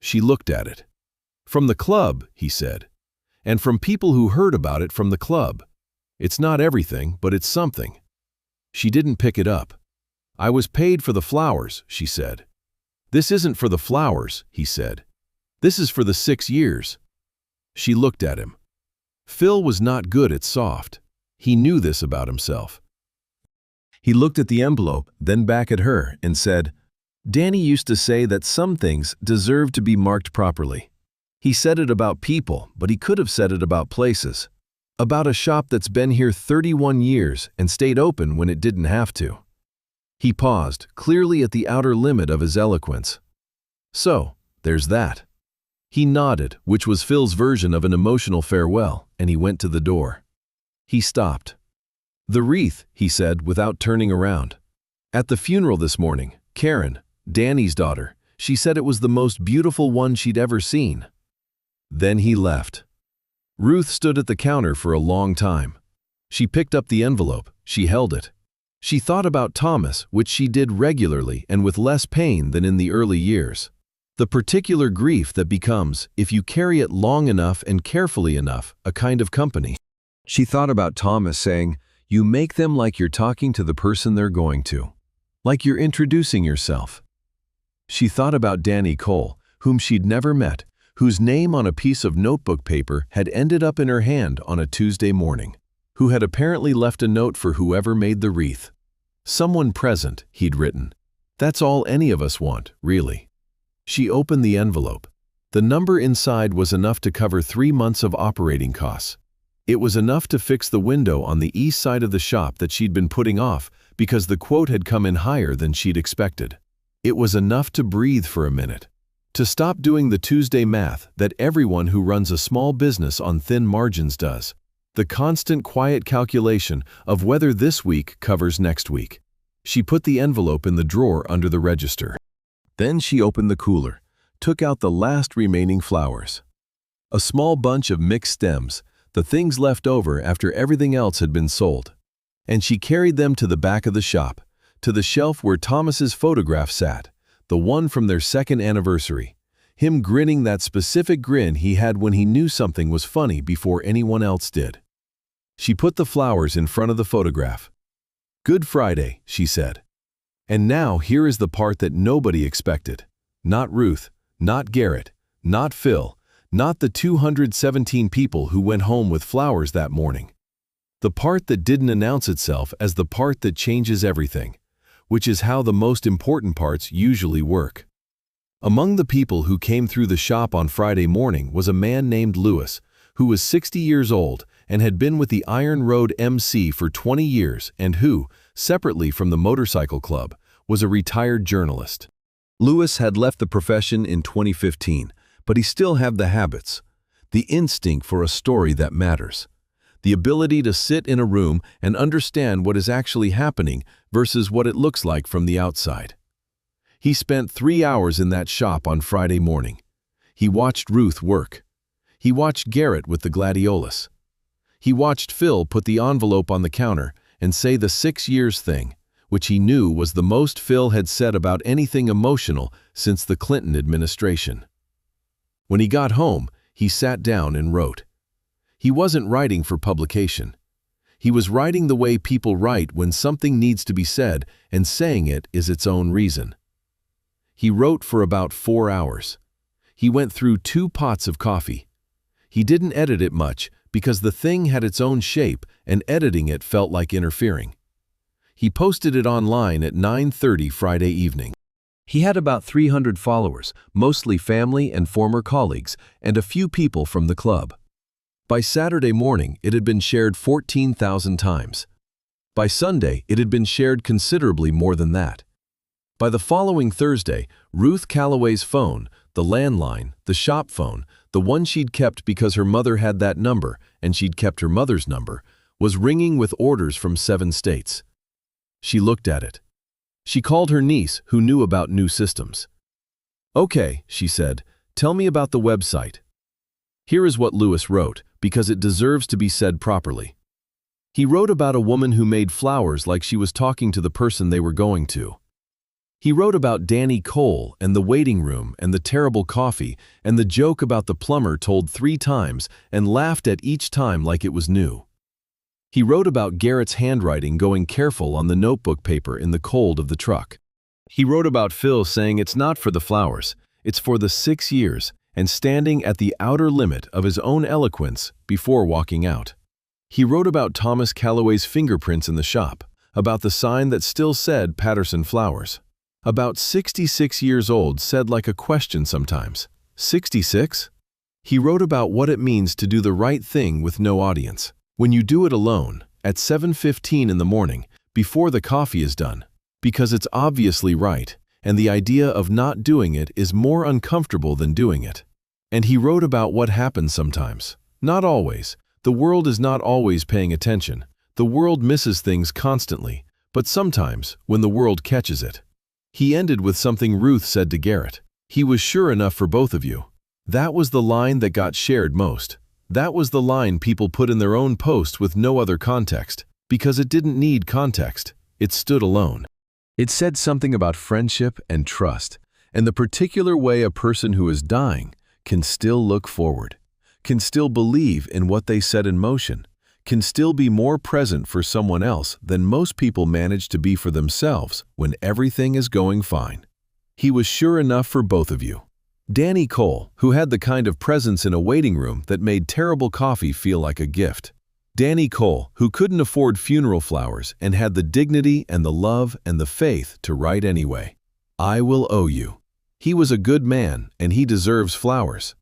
She looked at it. "From the club," he said. "And from people who heard about it from the club. It's not everything, but it's something." She didn't pick it up. "I was paid for the flowers," she said. "This isn't for the flowers," he said. "This is for the 6 years." She looked at him. Phil was not good at soft. He knew this about himself. He looked at the envelope, then back at her, and said, "Danny used to say that some things deserve to be marked properly. He said it about people, but he could have said it about places. About a shop that's been here 31 years and stayed open when it didn't have to." He paused, clearly at the outer limit of his eloquence. "So, there's that." He nodded, which was Phil's version of an emotional farewell, and he went to the door. He stopped. "The wreath," he said without turning around. "At the funeral this morning, Karen, Danny's daughter, she said it was the most beautiful one she'd ever seen." Then he left. Ruth stood at the counter for a long time. She picked up the envelope. She held it. She thought about Thomas, which she did regularly and with less pain than in the early years. The particular grief that becomes, if you carry it long enough and carefully enough, a kind of company. She thought about Thomas saying, "You make them like you're talking to the person they're going to. Like you're introducing yourself." She thought about Danny Cole, whom she'd never met, whose name on a piece of notebook paper had ended up in her hand on a Tuesday morning, who had apparently left a note for whoever made the wreath. "Someone present," he'd written. "That's all any of us want, really." She opened the envelope. The number inside was enough to cover 3 months of operating costs. It was enough to fix the window on the east side of the shop that she'd been putting off because the quote had come in higher than she'd expected. It was enough to breathe for a minute. To stop doing the Tuesday math that everyone who runs a small business on thin margins does. The constant quiet calculation of whether this week covers next week. She put the envelope in the drawer under the register. Then she opened the cooler, took out the last remaining flowers. A small bunch of mixed stems, the things left over after everything else had been sold. And she carried them to the back of the shop, to the shelf where Thomas's photograph sat, the one from their 2nd anniversary, him grinning that specific grin he had when he knew something was funny before anyone else did. She put the flowers in front of the photograph. "Good Friday," she said. And now here is the part that nobody expected. Not Ruth, not Garrett, not Phil, not the 217 people who went home with flowers that morning. The part that didn't announce itself as the part that changes everything, which is how the most important parts usually work. Among the people who came through the shop on Friday morning was a man named Lewis, who was 60 years old and had been with the Iron Road MC for 20 years and who, separately from the motorcycle club, was a retired journalist. Lewis had left the profession in 2015, but he still had the habits, the instinct for a story that matters, the ability to sit in a room and understand what is actually happening versus what it looks like from the outside. He spent 3 hours in that shop on Friday morning. He watched Ruth work. He watched Garrett with the gladiolus. He watched Phil put the envelope on the counter and say the 6 years thing, which he knew was the most Phil had said about anything emotional since the Clinton administration. When he got home, he sat down and wrote. He wasn't writing for publication. He was writing the way people write when something needs to be said, and saying it is its own reason. He wrote for about 4 hours. He went through 2 pots of coffee. He didn't edit it much because the thing had its own shape and editing it felt like interfering. He posted it online at 9:30 Friday evening. He had about 300 followers, mostly family and former colleagues, and a few people from the club. By Saturday morning, it had been shared 14,000 times. By Sunday, it had been shared considerably more than that. By the following Thursday, Ruth Calloway's phone, the landline, the shop phone, the one she'd kept because her mother had that number and she'd kept her mother's number, was ringing with orders from 7 states. She looked at it. She called her niece, who knew about new systems. "Okay," she said, "tell me about the website." Here is what Lewis wrote, because it deserves to be said properly. He wrote about a woman who made flowers like she was talking to the person they were going to. He wrote about Danny Cole and the waiting room and the terrible coffee and the joke about the plumber told 3 times and laughed at each time like it was new. He wrote about Garrett's handwriting going careful on the notebook paper in the cold of the truck. He wrote about Phil saying it's not for the flowers, it's for the 6 years, and standing at the outer limit of his own eloquence before walking out. He wrote about Thomas Calloway's fingerprints in the shop, about the sign that still said Patterson Flowers. About 66 years old said like a question sometimes. 66? He wrote about what it means to do the right thing with no audience. When you do it alone, at 7:15 in the morning, before the coffee is done, because it's obviously right, and the idea of not doing it is more uncomfortable than doing it. And he wrote about what happens sometimes. Not always. The world is not always paying attention. The world misses things constantly, but sometimes, when the world catches it. He ended with something Ruth said to Garrett. "He was sure enough for both of you." That was the line that got shared most. That was the line people put in their own post with no other context, because it didn't need context. It stood alone. It said something about friendship and trust, and the particular way a person who is dying can still look forward, can still believe in what they set in motion, can still be more present for someone else than most people manage to be for themselves when everything is going fine. He was sure enough for both of you. Danny Cole, who had the kind of presence in a waiting room that made terrible coffee feel like a gift. Danny Cole, who couldn't afford funeral flowers and had the dignity and the love and the faith to write anyway. "I will owe you." He was a good man and he deserves flowers.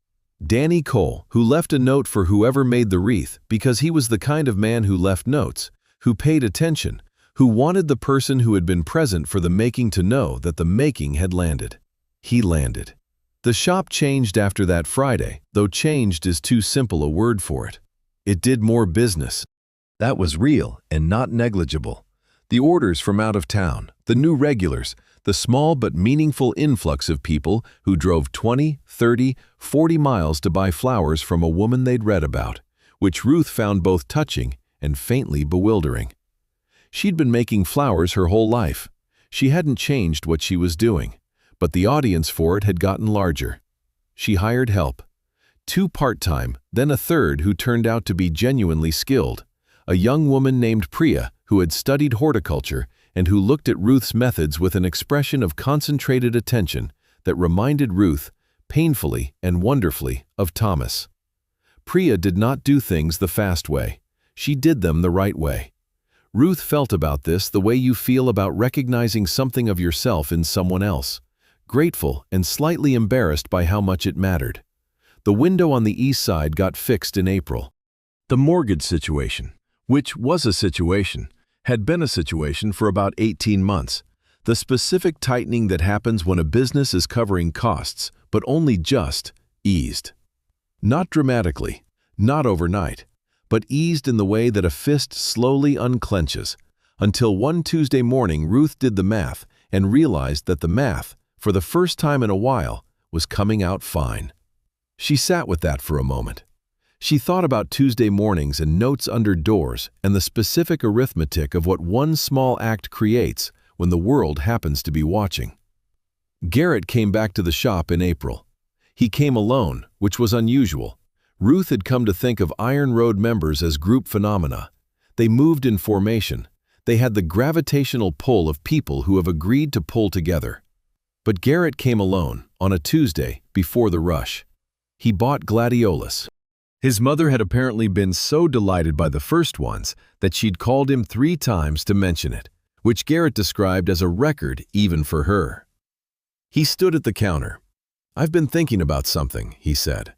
Danny Cole, who left a note for whoever made the wreath because he was the kind of man who left notes, who paid attention, who wanted the person who had been present for the making to know that the making had landed. He landed. The shop changed after that Friday, though changed is too simple a word for it. It did more business. That was real and not negligible. The orders from out of town, the new regulars, the small but meaningful influx of people who drove 20, 30, 40 miles to buy flowers from a woman they'd read about, which Ruth found both touching and faintly bewildering. She'd been making flowers her whole life. She hadn't changed what she was doing, but the audience for it had gotten larger. She hired help. 2 part-time, then a third who turned out to be genuinely skilled. A young woman named Priya who had studied horticulture and who looked at Ruth's methods with an expression of concentrated attention that reminded Ruth, painfully and wonderfully, of Thomas. Priya did not do things the fast way. She did them the right way. Ruth felt about this the way you feel about recognizing something of yourself in someone else, grateful and slightly embarrassed by how much it mattered. The window on the east side got fixed in April. The mortgage situation, which was a situation, had been a situation for about 18 months. The specific tightening that happens when a business is covering costs, but only just, eased. Not dramatically, not overnight, but eased in the way that a fist slowly unclenches, until one Tuesday morning Ruth did the math and realized that the math, for the first time in a while, was coming out fine. She sat with that for a moment. She thought about Tuesday mornings and notes under doors and the specific arithmetic of what one small act creates when the world happens to be watching. Garrett came back to the shop in April. He came alone, which was unusual. Ruth had come to think of Iron Road members as group phenomena. They moved in formation. They had the gravitational pull of people who have agreed to pull together. But Garrett came alone, on a Tuesday, before the rush. He bought gladiolas. His mother had apparently been so delighted by the first ones that she'd called him 3 times to mention it, which Garrett described as a record even for her. He stood at the counter. "I've been thinking about something," he said.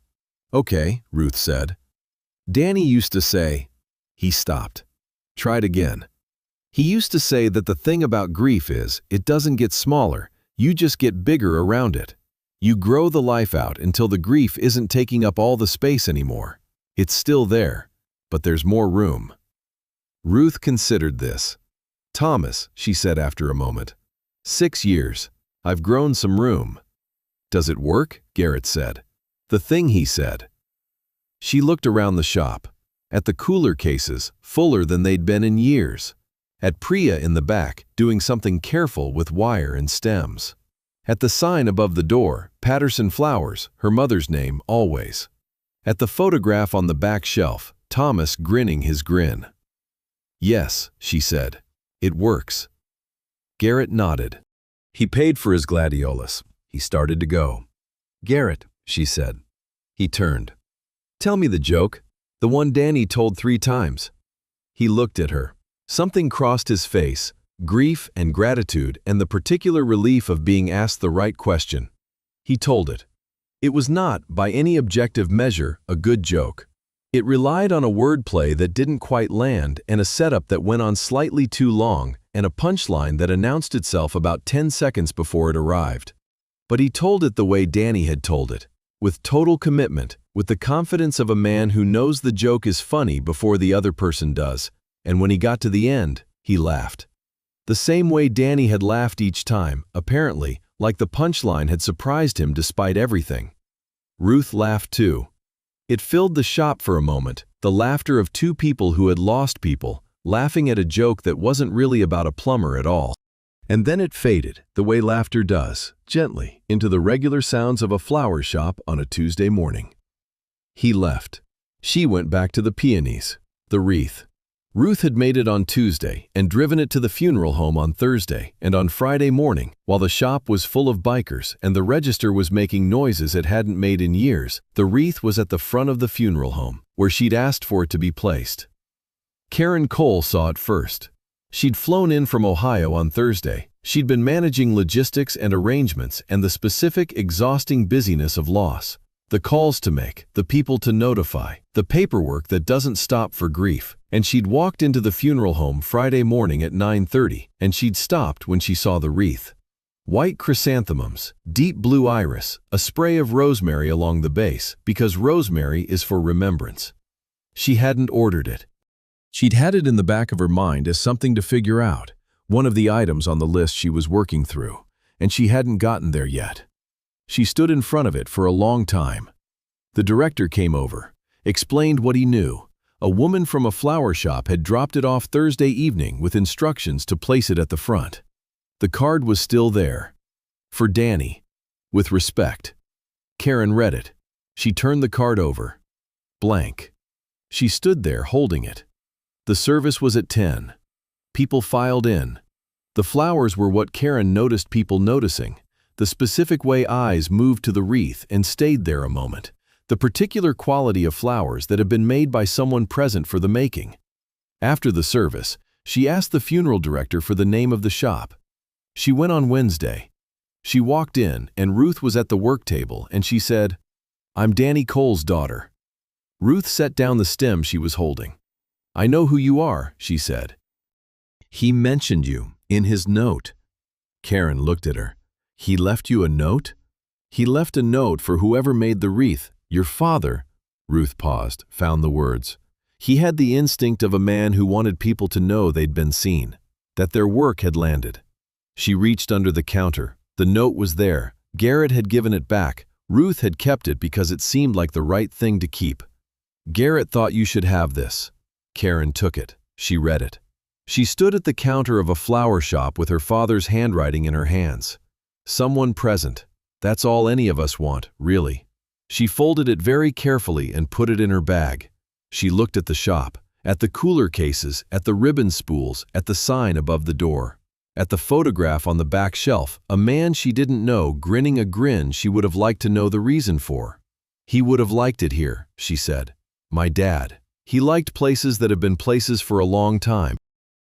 "Okay," Ruth said. "Danny used to say—" He stopped. Tried again. "He used to say that the thing about grief is, it doesn't get smaller, you just get bigger around it. You grow the life out until the grief isn't taking up all the space anymore. It's still there, but there's more room." Ruth considered this. "Thomas," she said after a moment, "6 years. I've grown some room." "Does it work?" Garrett said. "The thing," he said. She looked around the shop, at the cooler cases, fuller than they'd been in years, at Priya in the back, doing something careful with wire and stems, at the sign above the door, Patterson Flowers, her mother's name always, at the photograph on the back shelf, Thomas grinning his grin. "Yes," she said, "it works." Garrett nodded. He paid for his gladiolas. He started to go. "Garrett," she said. He turned. "Tell me the joke, the one Danny told 3 times. He looked at her. Something crossed his face, grief and gratitude and the particular relief of being asked the right question. He told it. It was not, by any objective measure, a good joke. It relied on a wordplay that didn't quite land and a setup that went on slightly too long and a punchline that announced itself about 10 seconds before it arrived. But he told it the way Danny had told it, with total commitment, with the confidence of a man who knows the joke is funny before the other person does, and when he got to the end, he laughed. The same way Danny had laughed each time, apparently, like the punchline had surprised him despite everything. Ruth laughed too. It filled the shop for a moment, the laughter of 2 people who had lost people, laughing at a joke that wasn't really about a plumber at all. And then it faded, the way laughter does, gently, into the regular sounds of a flower shop on a Tuesday morning. He left. She went back to the peonies, the wreath. Ruth had made it on Tuesday and driven it to the funeral home on Thursday, and on Friday morning, while the shop was full of bikers and the register was making noises it hadn't made in years, the wreath was at the front of the funeral home, where she'd asked for it to be placed. Karen Cole saw it first. She'd flown in from Ohio on Thursday. She'd been managing logistics and arrangements and the specific, exhausting busyness of loss. The calls to make, the people to notify, the paperwork that doesn't stop for grief. And she'd walked into the funeral home Friday morning at 9:30, and she'd stopped when she saw the wreath. White chrysanthemums, deep blue iris, a spray of rosemary along the base, because rosemary is for remembrance. She hadn't ordered it. She'd had it in the back of her mind as something to figure out, one of the items on the list she was working through, and she hadn't gotten there yet. She stood in front of it for a long time. The director came over, explained what he knew. A woman from a flower shop had dropped it off Thursday evening with instructions to place it at the front. The card was still there. For Danny. With respect. Karen read it. She turned the card over. Blank. She stood there holding it. The service was at 10. People filed in. The flowers were what Karen noticed people noticing. The specific way eyes moved to the wreath and stayed there a moment. The particular quality of flowers that had been made by someone present for the making. After the service, she asked the funeral director for the name of the shop. She went on Wednesday. She walked in, and Ruth was at the work table, and she said, "I'm Danny Cole's daughter." Ruth set down the stem she was holding. "I know who you are," she said. "He mentioned you in his note." Karen looked at her. "He left you a note?" "He left a note for whoever made the wreath. Your father," Ruth paused, found the words. "He had the instinct of a man who wanted people to know they'd been seen, that their work had landed." She reached under the counter. The note was there. Garrett had given it back. Ruth had kept it because it seemed like the right thing to keep. "Garrett thought you should have this." Karen took it. She read it. She stood at the counter of a flower shop with her father's handwriting in her hands. Someone present. That's all any of us want, really. She folded it very carefully and put it in her bag. She looked at the shop, at the cooler cases, at the ribbon spools, at the sign above the door, at the photograph on the back shelf, a man she didn't know grinning a grin she would have liked to know the reason for. He would have liked it here, she said. My dad. He liked places that have been places for a long time.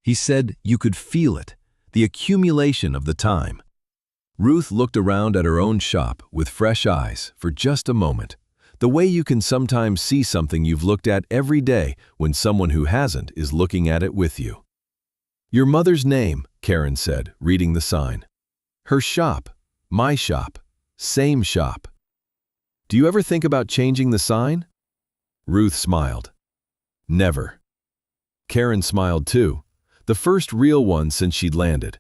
He said you could feel it, the accumulation of the time. Ruth looked around at her own shop with fresh eyes for just a moment, the way you can sometimes see something you've looked at every day when someone who hasn't is looking at it with you. Your mother's name, Karen said, reading the sign. Her shop, my shop, same shop. Do you ever think about changing the sign? Ruth smiled. Never. Karen smiled too, the first real one since she'd landed.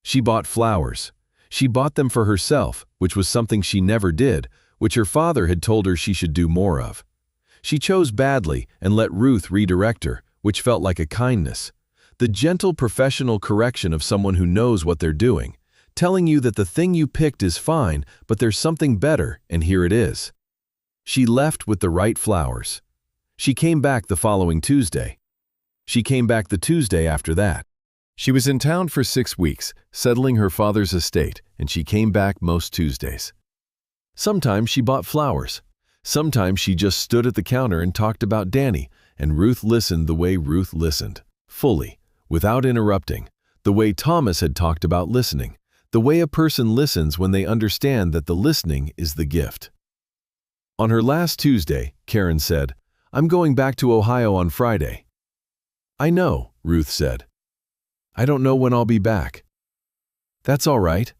She bought flowers. She bought them for herself, which was something she never did, which her father had told her she should do more of. She chose badly and let Ruth redirect her, which felt like a kindness. The gentle professional correction of someone who knows what they're doing, telling you that the thing you picked is fine, but there's something better, and here it is. She left with the right flowers. She came back the following Tuesday. She came back the Tuesday after that. She was in town for 6 weeks, settling her father's estate, and she came back most Tuesdays. Sometimes she bought flowers. Sometimes she just stood at the counter and talked about Danny, and Ruth listened the way Ruth listened, fully, without interrupting, the way Thomas had talked about listening, the way a person listens when they understand that the listening is the gift. On her last Tuesday, Karen said, I'm going back to Ohio on Friday. I know, Ruth said. I don't know when I'll be back. That's all right.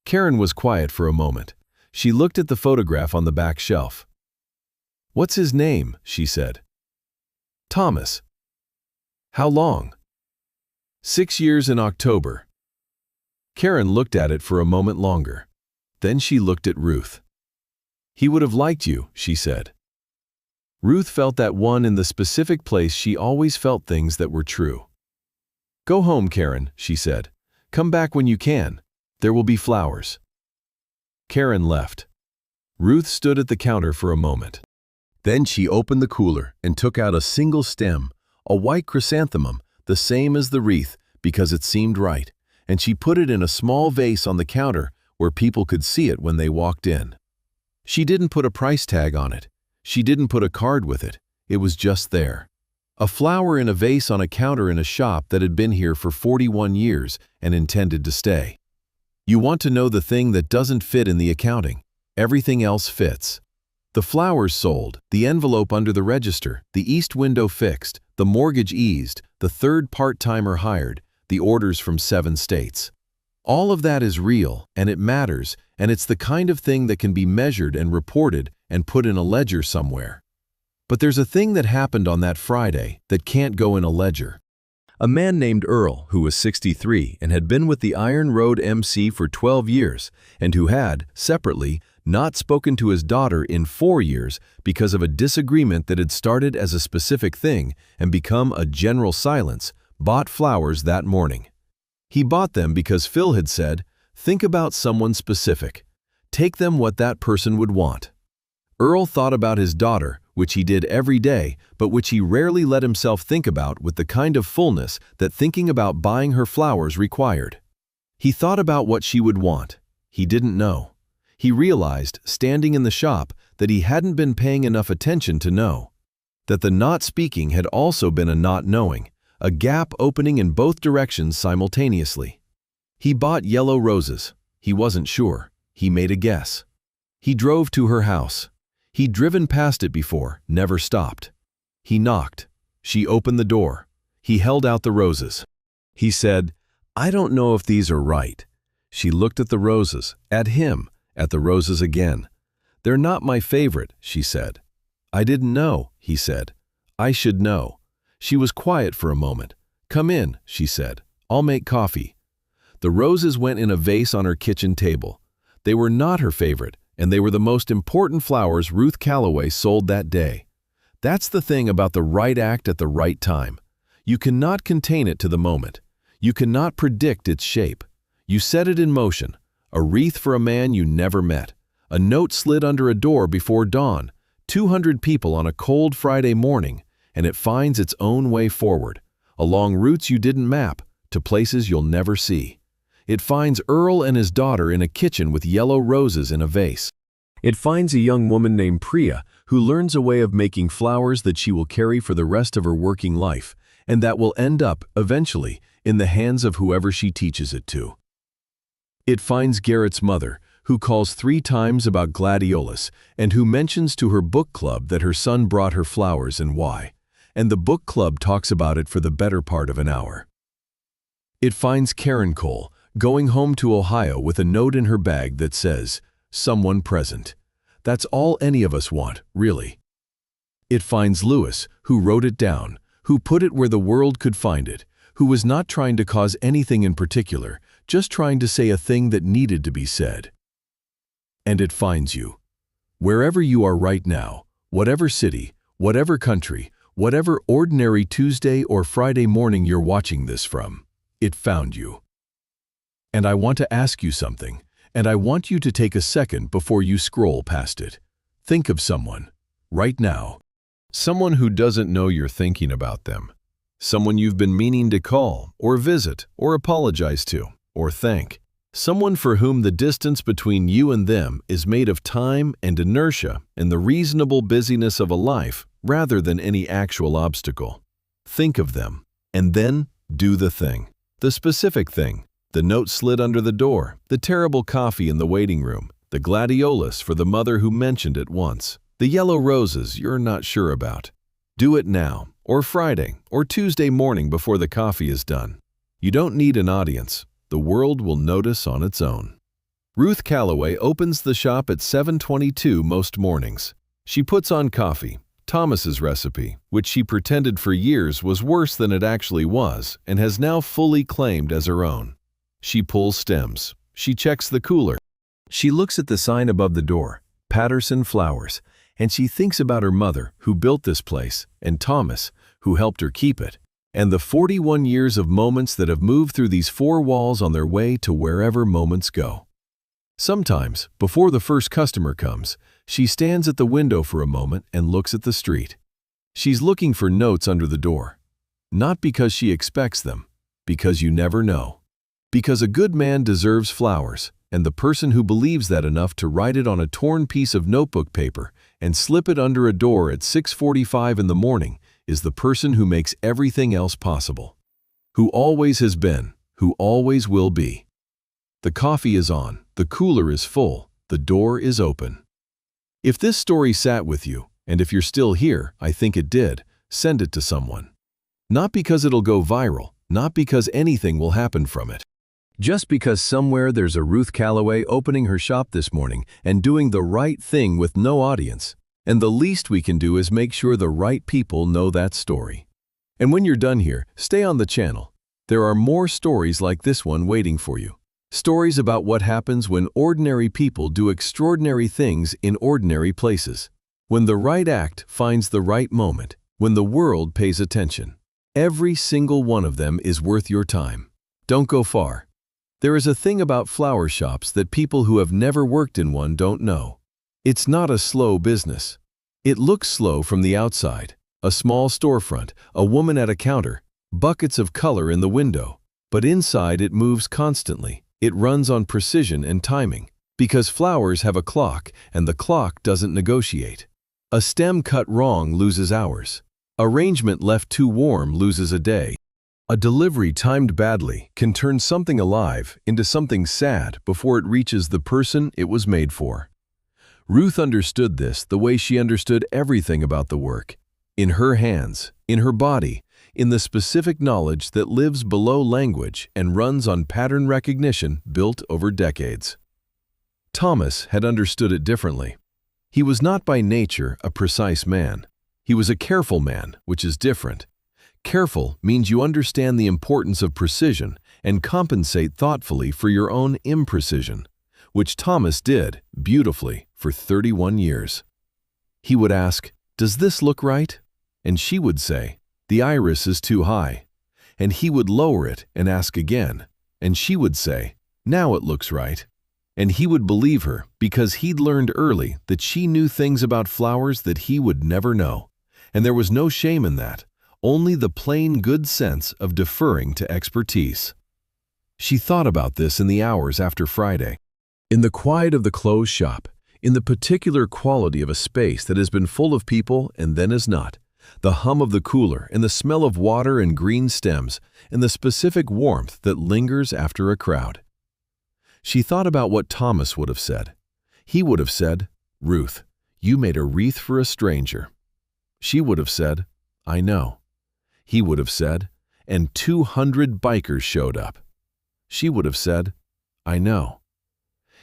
Karen was quiet for a moment. She looked at the photograph on the back shelf. What's his name? She said. Thomas. How long? 6 years in October. Karen looked at it for a moment longer. Then she looked at Ruth. He would have liked you, she said. Ruth felt that one in the specific place she always felt things that were true. Go home, Karen, she said. Come back when you can. There will be flowers. Karen left. Ruth stood at the counter for a moment. Then she opened the cooler and took out a single stem, a white chrysanthemum, the same as the wreath, because it seemed right, and she put it in a small vase on the counter where people could see it when they walked in. She didn't put a price tag on it. She didn't put a card with it. It was just there. A flower in a vase on a counter in a shop that had been here for 41 years and intended to stay. You want to know the thing that doesn't fit in the accounting. Everything else fits. The flowers sold, the envelope under the register, the east window fixed, the mortgage eased, the third part-timer hired, the orders from 7 states. All of that is real, and it matters, and it's the kind of thing that can be measured and reported and put in a ledger somewhere. But there's a thing that happened on that Friday that can't go in a ledger. A man named Earl, who was 63 and had been with the Iron Road MC for 12 years, and who had, separately, not spoken to his daughter in 4 years because of a disagreement that had started as a specific thing and become a general silence, bought flowers that morning. He bought them because Phil had said, think about someone specific. Take them what that person would want. Earl thought about his daughter, which he did every day, but which he rarely let himself think about with the kind of fullness that thinking about buying her flowers required. He thought about what she would want. He didn't know. He realized, standing in the shop, that he hadn't been paying enough attention to know. That the not speaking had also been a not knowing, a gap opening in both directions simultaneously. He bought yellow roses. He wasn't sure. He made a guess. He drove to her house. He'd driven past it before, never stopped. He knocked. She opened the door. He held out the roses. He said, I don't know if these are right. She looked at the roses, at him, at the roses again. They're not my favorite, she said. I didn't know, he said. I should know. She was quiet for a moment. Come in, she said. I'll make coffee. The roses went in a vase on her kitchen table. They were not her favorite, and they were the most important flowers Ruth Calloway sold that day. That's the thing about the right act at the right time. You cannot contain it to the moment. You cannot predict its shape. You set it in motion. A wreath for a man you never met. A note slid under a door before dawn. 200 people on a cold Friday morning, and it finds its own way forward, along routes you didn't map, to places you'll never see. It finds Earl and his daughter in a kitchen with yellow roses in a vase. It finds a young woman named Priya who learns a way of making flowers that she will carry for the rest of her working life, and that will end up, eventually, in the hands of whoever she teaches it to. It finds Garrett's mother, who calls 3 times about gladiolus and who mentions to her book club that her son brought her flowers and why, and the book club talks about it for the better part of an hour. It finds Karen Cole going home to Ohio with a note in her bag that says, "Someone present." That's all any of us want, really. It finds Lewis, who wrote it down, who put it where the world could find it, who was not trying to cause anything in particular, just trying to say a thing that needed to be said. And it finds you. Wherever you are right now, whatever city, whatever country, whatever ordinary Tuesday or Friday morning you're watching this from, it found you. And I want to ask you something, and I want you to take a second before you scroll past it. Think of someone, right now. Someone who doesn't know you're thinking about them. Someone you've been meaning to call, or visit, or apologize to, or thank. Someone for whom the distance between you and them is made of time and inertia and the reasonable busyness of a life rather than any actual obstacle. Think of them, and then do the thing. The specific thing. The note slid under the door, the terrible coffee in the waiting room, the gladiolus for the mother who mentioned it once, the yellow roses you're not sure about. Do it now, or Friday, or Tuesday morning before the coffee is done. You don't need an audience. The world will notice on its own. Ruth Calloway opens the shop at 7:22 most mornings. She puts on coffee, Thomas's recipe, which she pretended for years was worse than it actually was and has now fully claimed as her own. She pulls stems. She checks the cooler. She looks at the sign above the door, Patterson Flowers, and she thinks about her mother, who built this place, and Thomas, who helped her keep it, and the 41 years of moments that have moved through these 4 walls on their way to wherever moments go. Sometimes, before the first customer comes, she stands at the window for a moment and looks at the street. She's looking for notes under the door. Not because she expects them, because you never know. Because a good man deserves flowers, and the person who believes that enough to write it on a torn piece of notebook paper and slip it under a door at 6:45 in the morning is the person who makes everything else possible. Who always has been, who always will be. The coffee is on, the cooler is full, the door is open. If this story sat with you, and if you're still here, I think it did, send it to someone. Not because it'll go viral, not because anything will happen from it. Just because somewhere there's a Ruth Calloway opening her shop this morning and doing the right thing with no audience. And the least we can do is make sure the right people know that story. And when you're done here, stay on the channel. There are more stories like this one waiting for you. Stories about what happens when ordinary people do extraordinary things in ordinary places. When the right act finds the right moment, when the world pays attention. Every single one of them is worth your time. Don't go far. There is a thing about flower shops that people who have never worked in one don't know. It's not a slow business. It looks slow from the outside. A small storefront, a woman at a counter, buckets of color in the window. But inside it moves constantly. It runs on precision and timing. Because flowers have a clock, and the clock doesn't negotiate. A stem cut wrong loses hours. Arrangement left too warm loses a day. A delivery timed badly can turn something alive into something sad before it reaches the person it was made for. Ruth understood this the way she understood everything about the work. In her hands, in her body, in the specific knowledge that lives below language and runs on pattern recognition built over decades. Thomas had understood it differently. He was not by nature a precise man. He was a careful man, which is different. Careful means you understand the importance of precision and compensate thoughtfully for your own imprecision, which Thomas did, beautifully, for 31 years. He would ask, "Does this look right?" And she would say, "The iris is too high." And he would lower it and ask again, and she would say, "Now it looks right." And he would believe her because he'd learned early that she knew things about flowers that he would never know. And there was no shame in that, only the plain good sense of deferring to expertise. She thought about this in the hours after Friday. In the quiet of the closed shop, in the particular quality of a space that has been full of people and then is not, the hum of the cooler and the smell of water and green stems and the specific warmth that lingers after a crowd. She thought about what Thomas would have said. He would have said, "Ruth, you made a wreath for a stranger." She would have said, "I know." He would have said, "And 200 bikers showed up." She would have said, "I know."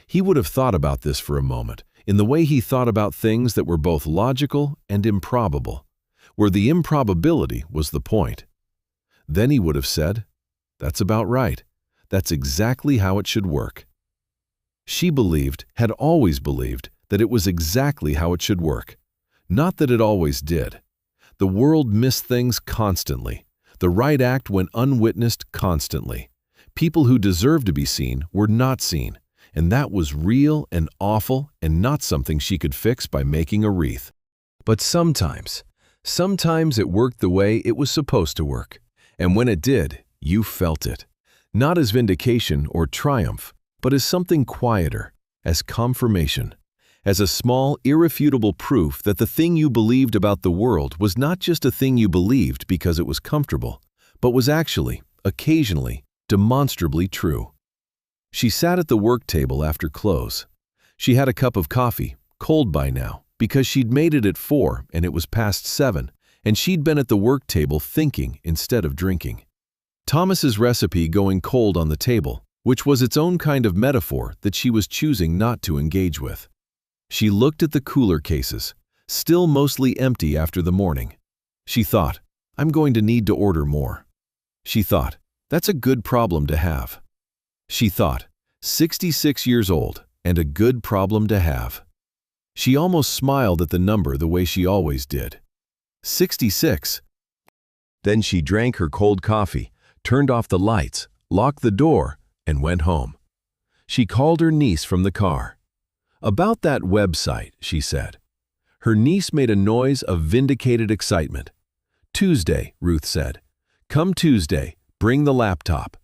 He would have thought about this for a moment, in the way he thought about things that were both logical and improbable, where the improbability was the point. Then he would have said, "That's about right. That's exactly how it should work." She believed, had always believed, that it was exactly how it should work. Not that it always did. The world missed things constantly. The right act went unwitnessed constantly. People who deserved to be seen were not seen, and that was real and awful and not something she could fix by making a wreath. But sometimes it worked the way it was supposed to work. And when it did, you felt it. Not as vindication or triumph, but as something quieter, as confirmation, as a small, irrefutable proof that the thing you believed about the world was not just a thing you believed because it was comfortable, but was actually, occasionally, demonstrably true. She sat at the work table after close. She had a cup of coffee, cold by now, because she'd made it at 4 and it was past 7, and she'd been at the work table thinking instead of drinking. Thomas's recipe going cold on the table, which was its own kind of metaphor that she was choosing not to engage with. She looked at the cooler cases, still mostly empty after the morning. She thought, "I'm going to need to order more." She thought, "That's a good problem to have." She thought, 66 years old, and a good problem to have. She almost smiled at the number the way she always did. 66. Then she drank her cold coffee, turned off the lights, locked the door, and went home. She called her niece from the car. "About that website," she said. Her niece made a noise of vindicated excitement. "Tuesday," Ruth said. "Come Tuesday, bring the laptop."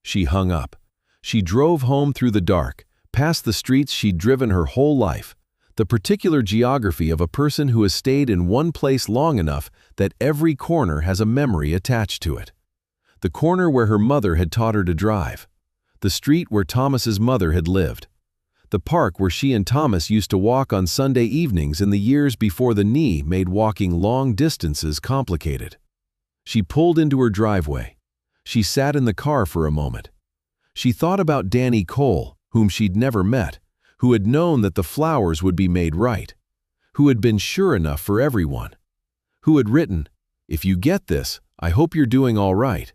She hung up. She drove home through the dark, past the streets she'd driven her whole life, the particular geography of a person who has stayed in one place long enough that every corner has a memory attached to it. The corner where her mother had taught her to drive. The street where Thomas's mother had lived. The park where she and Thomas used to walk on Sunday evenings in the years before the knee made walking long distances complicated. She pulled into her driveway. She sat in the car for a moment. She thought about Danny Cole, whom she'd never met, who had known that the flowers would be made right, who had been sure enough for everyone, who had written, "If you get this, I hope you're doing all right."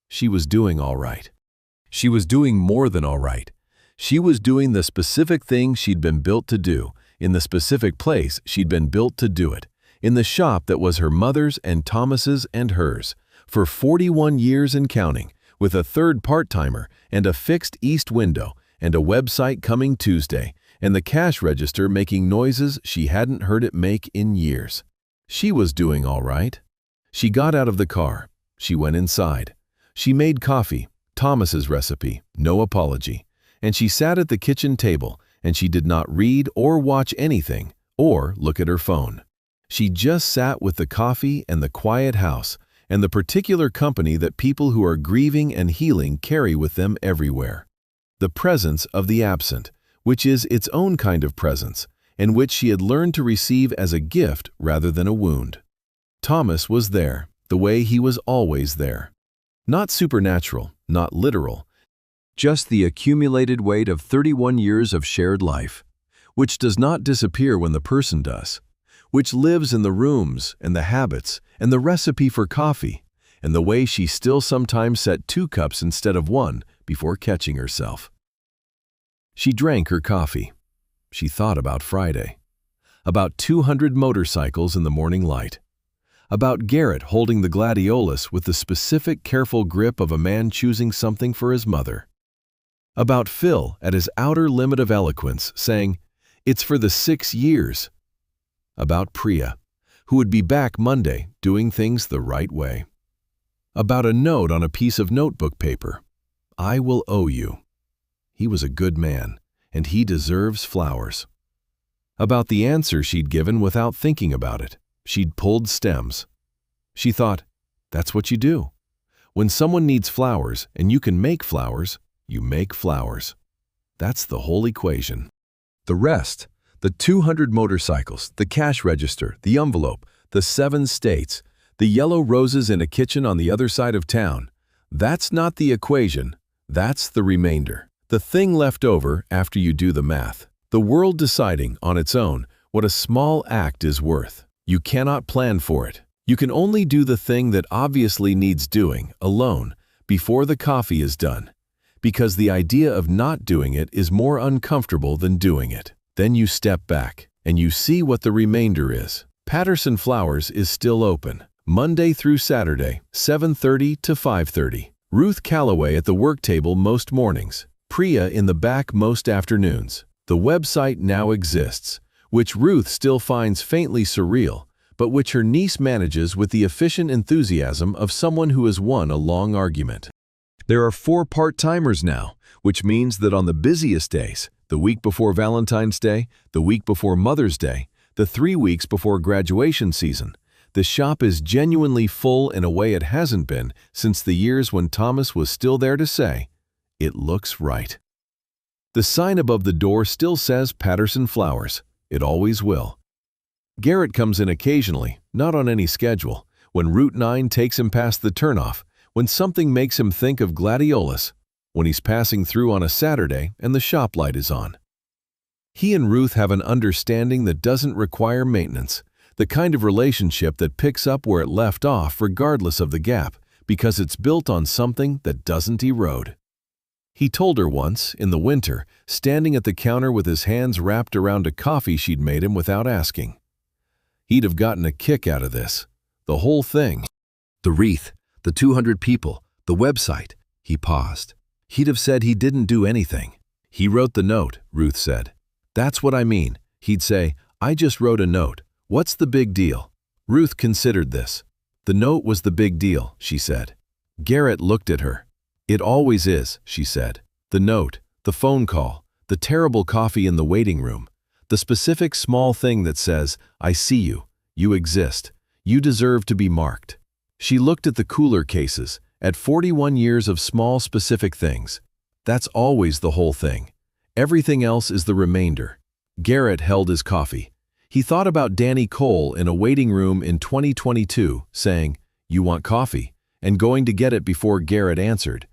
She was doing all right. She was doing more than all right. She was doing the specific thing she'd been built to do, in the specific place she'd been built to do it, in the shop that was her mother's and Thomas's and hers, for 41 years and counting, with a third part-timer and a fixed east window and a website coming Tuesday, and the cash register making noises she hadn't heard it make in years. She was doing all right. She got out of the car. She went inside. She made coffee, Thomas's recipe, no apology, and she sat at the kitchen table, and she did not read or watch anything or look at her phone. She just sat with the coffee and the quiet house and the particular company that people who are grieving and healing carry with them everywhere. The presence of the absent, which is its own kind of presence, and which she had learned to receive as a gift rather than a wound. Thomas was there, the way he was always there. Not supernatural, not literal, just the accumulated weight of 31 years of shared life, which does not disappear when the person does, which lives in the rooms and the habits and the recipe for coffee and the way she still sometimes set 2 cups instead of 1 before catching herself. She drank her coffee. She thought about Friday, about 200 motorcycles in the morning light, about Garrett holding the gladiolus with the specific careful grip of a man choosing something for his mother. About Phil at his outer limit of eloquence, saying, "It's for the 6 years." About Priya, who would be back Monday doing things the right way. About a note on a piece of notebook paper. "I will owe you." He was a good man, and he deserves flowers. About the answer she'd given without thinking about it. She'd pulled stems. She thought, that's what you do. When someone needs flowers and you can make flowers, you make flowers. That's the whole equation. The rest, the 200 motorcycles, the cash register, the envelope, the 7 states, the yellow roses in a kitchen on the other side of town, that's not the equation, that's the remainder. The thing left over after you do the math. The world deciding on its own what a small act is worth. You cannot plan for it. You can only do the thing that obviously needs doing alone before the coffee is done, because the idea of not doing it is more uncomfortable than doing it. Then you step back and you see what the remainder is. Patterson Flowers is still open, Monday through Saturday, 7:30 to 5:30. Ruth Calloway at the work table most mornings. Priya in the back most afternoons. The website now exists, which Ruth still finds faintly surreal, but which her niece manages with the efficient enthusiasm of someone who has won a long argument. There are 4 part-timers now, which means that on the busiest days, the week before Valentine's Day, the week before Mother's Day, the 3 weeks before graduation season, the shop is genuinely full in a way it hasn't been since the years when Thomas was still there to say, "It looks right." The sign above the door still says Patterson Flowers. It always will. Garrett comes in occasionally, not on any schedule, when Route 9 takes him past the turnoff, when something makes him think of gladiolus, when he's passing through on a Saturday and the shop light is on. He and Ruth have an understanding that doesn't require maintenance, the kind of relationship that picks up where it left off regardless of the gap, because it's built on something that doesn't erode. He told her once, in the winter, standing at the counter with his hands wrapped around a coffee she'd made him without asking. He'd have gotten a kick out of this. The whole thing. The wreath, the 200 people, the website. He paused. He'd have said he didn't do anything. "He wrote the note," Ruth said. "That's what I mean." He'd say, "I just wrote a note. What's the big deal?" Ruth considered this. "The note was the big deal," she said. Garrett looked at her. "It always is," she said. "The note, the phone call, the terrible coffee in the waiting room, the specific small thing that says, 'I see you, you exist, you deserve to be marked.'" She looked at the cooler cases, at 41 years of small specific things. That's always the whole thing. Everything else is the remainder. Garrett held his coffee. He thought about Danny Cole in a waiting room in 2022, saying, "You want coffee?" and going to get it before Garrett answered,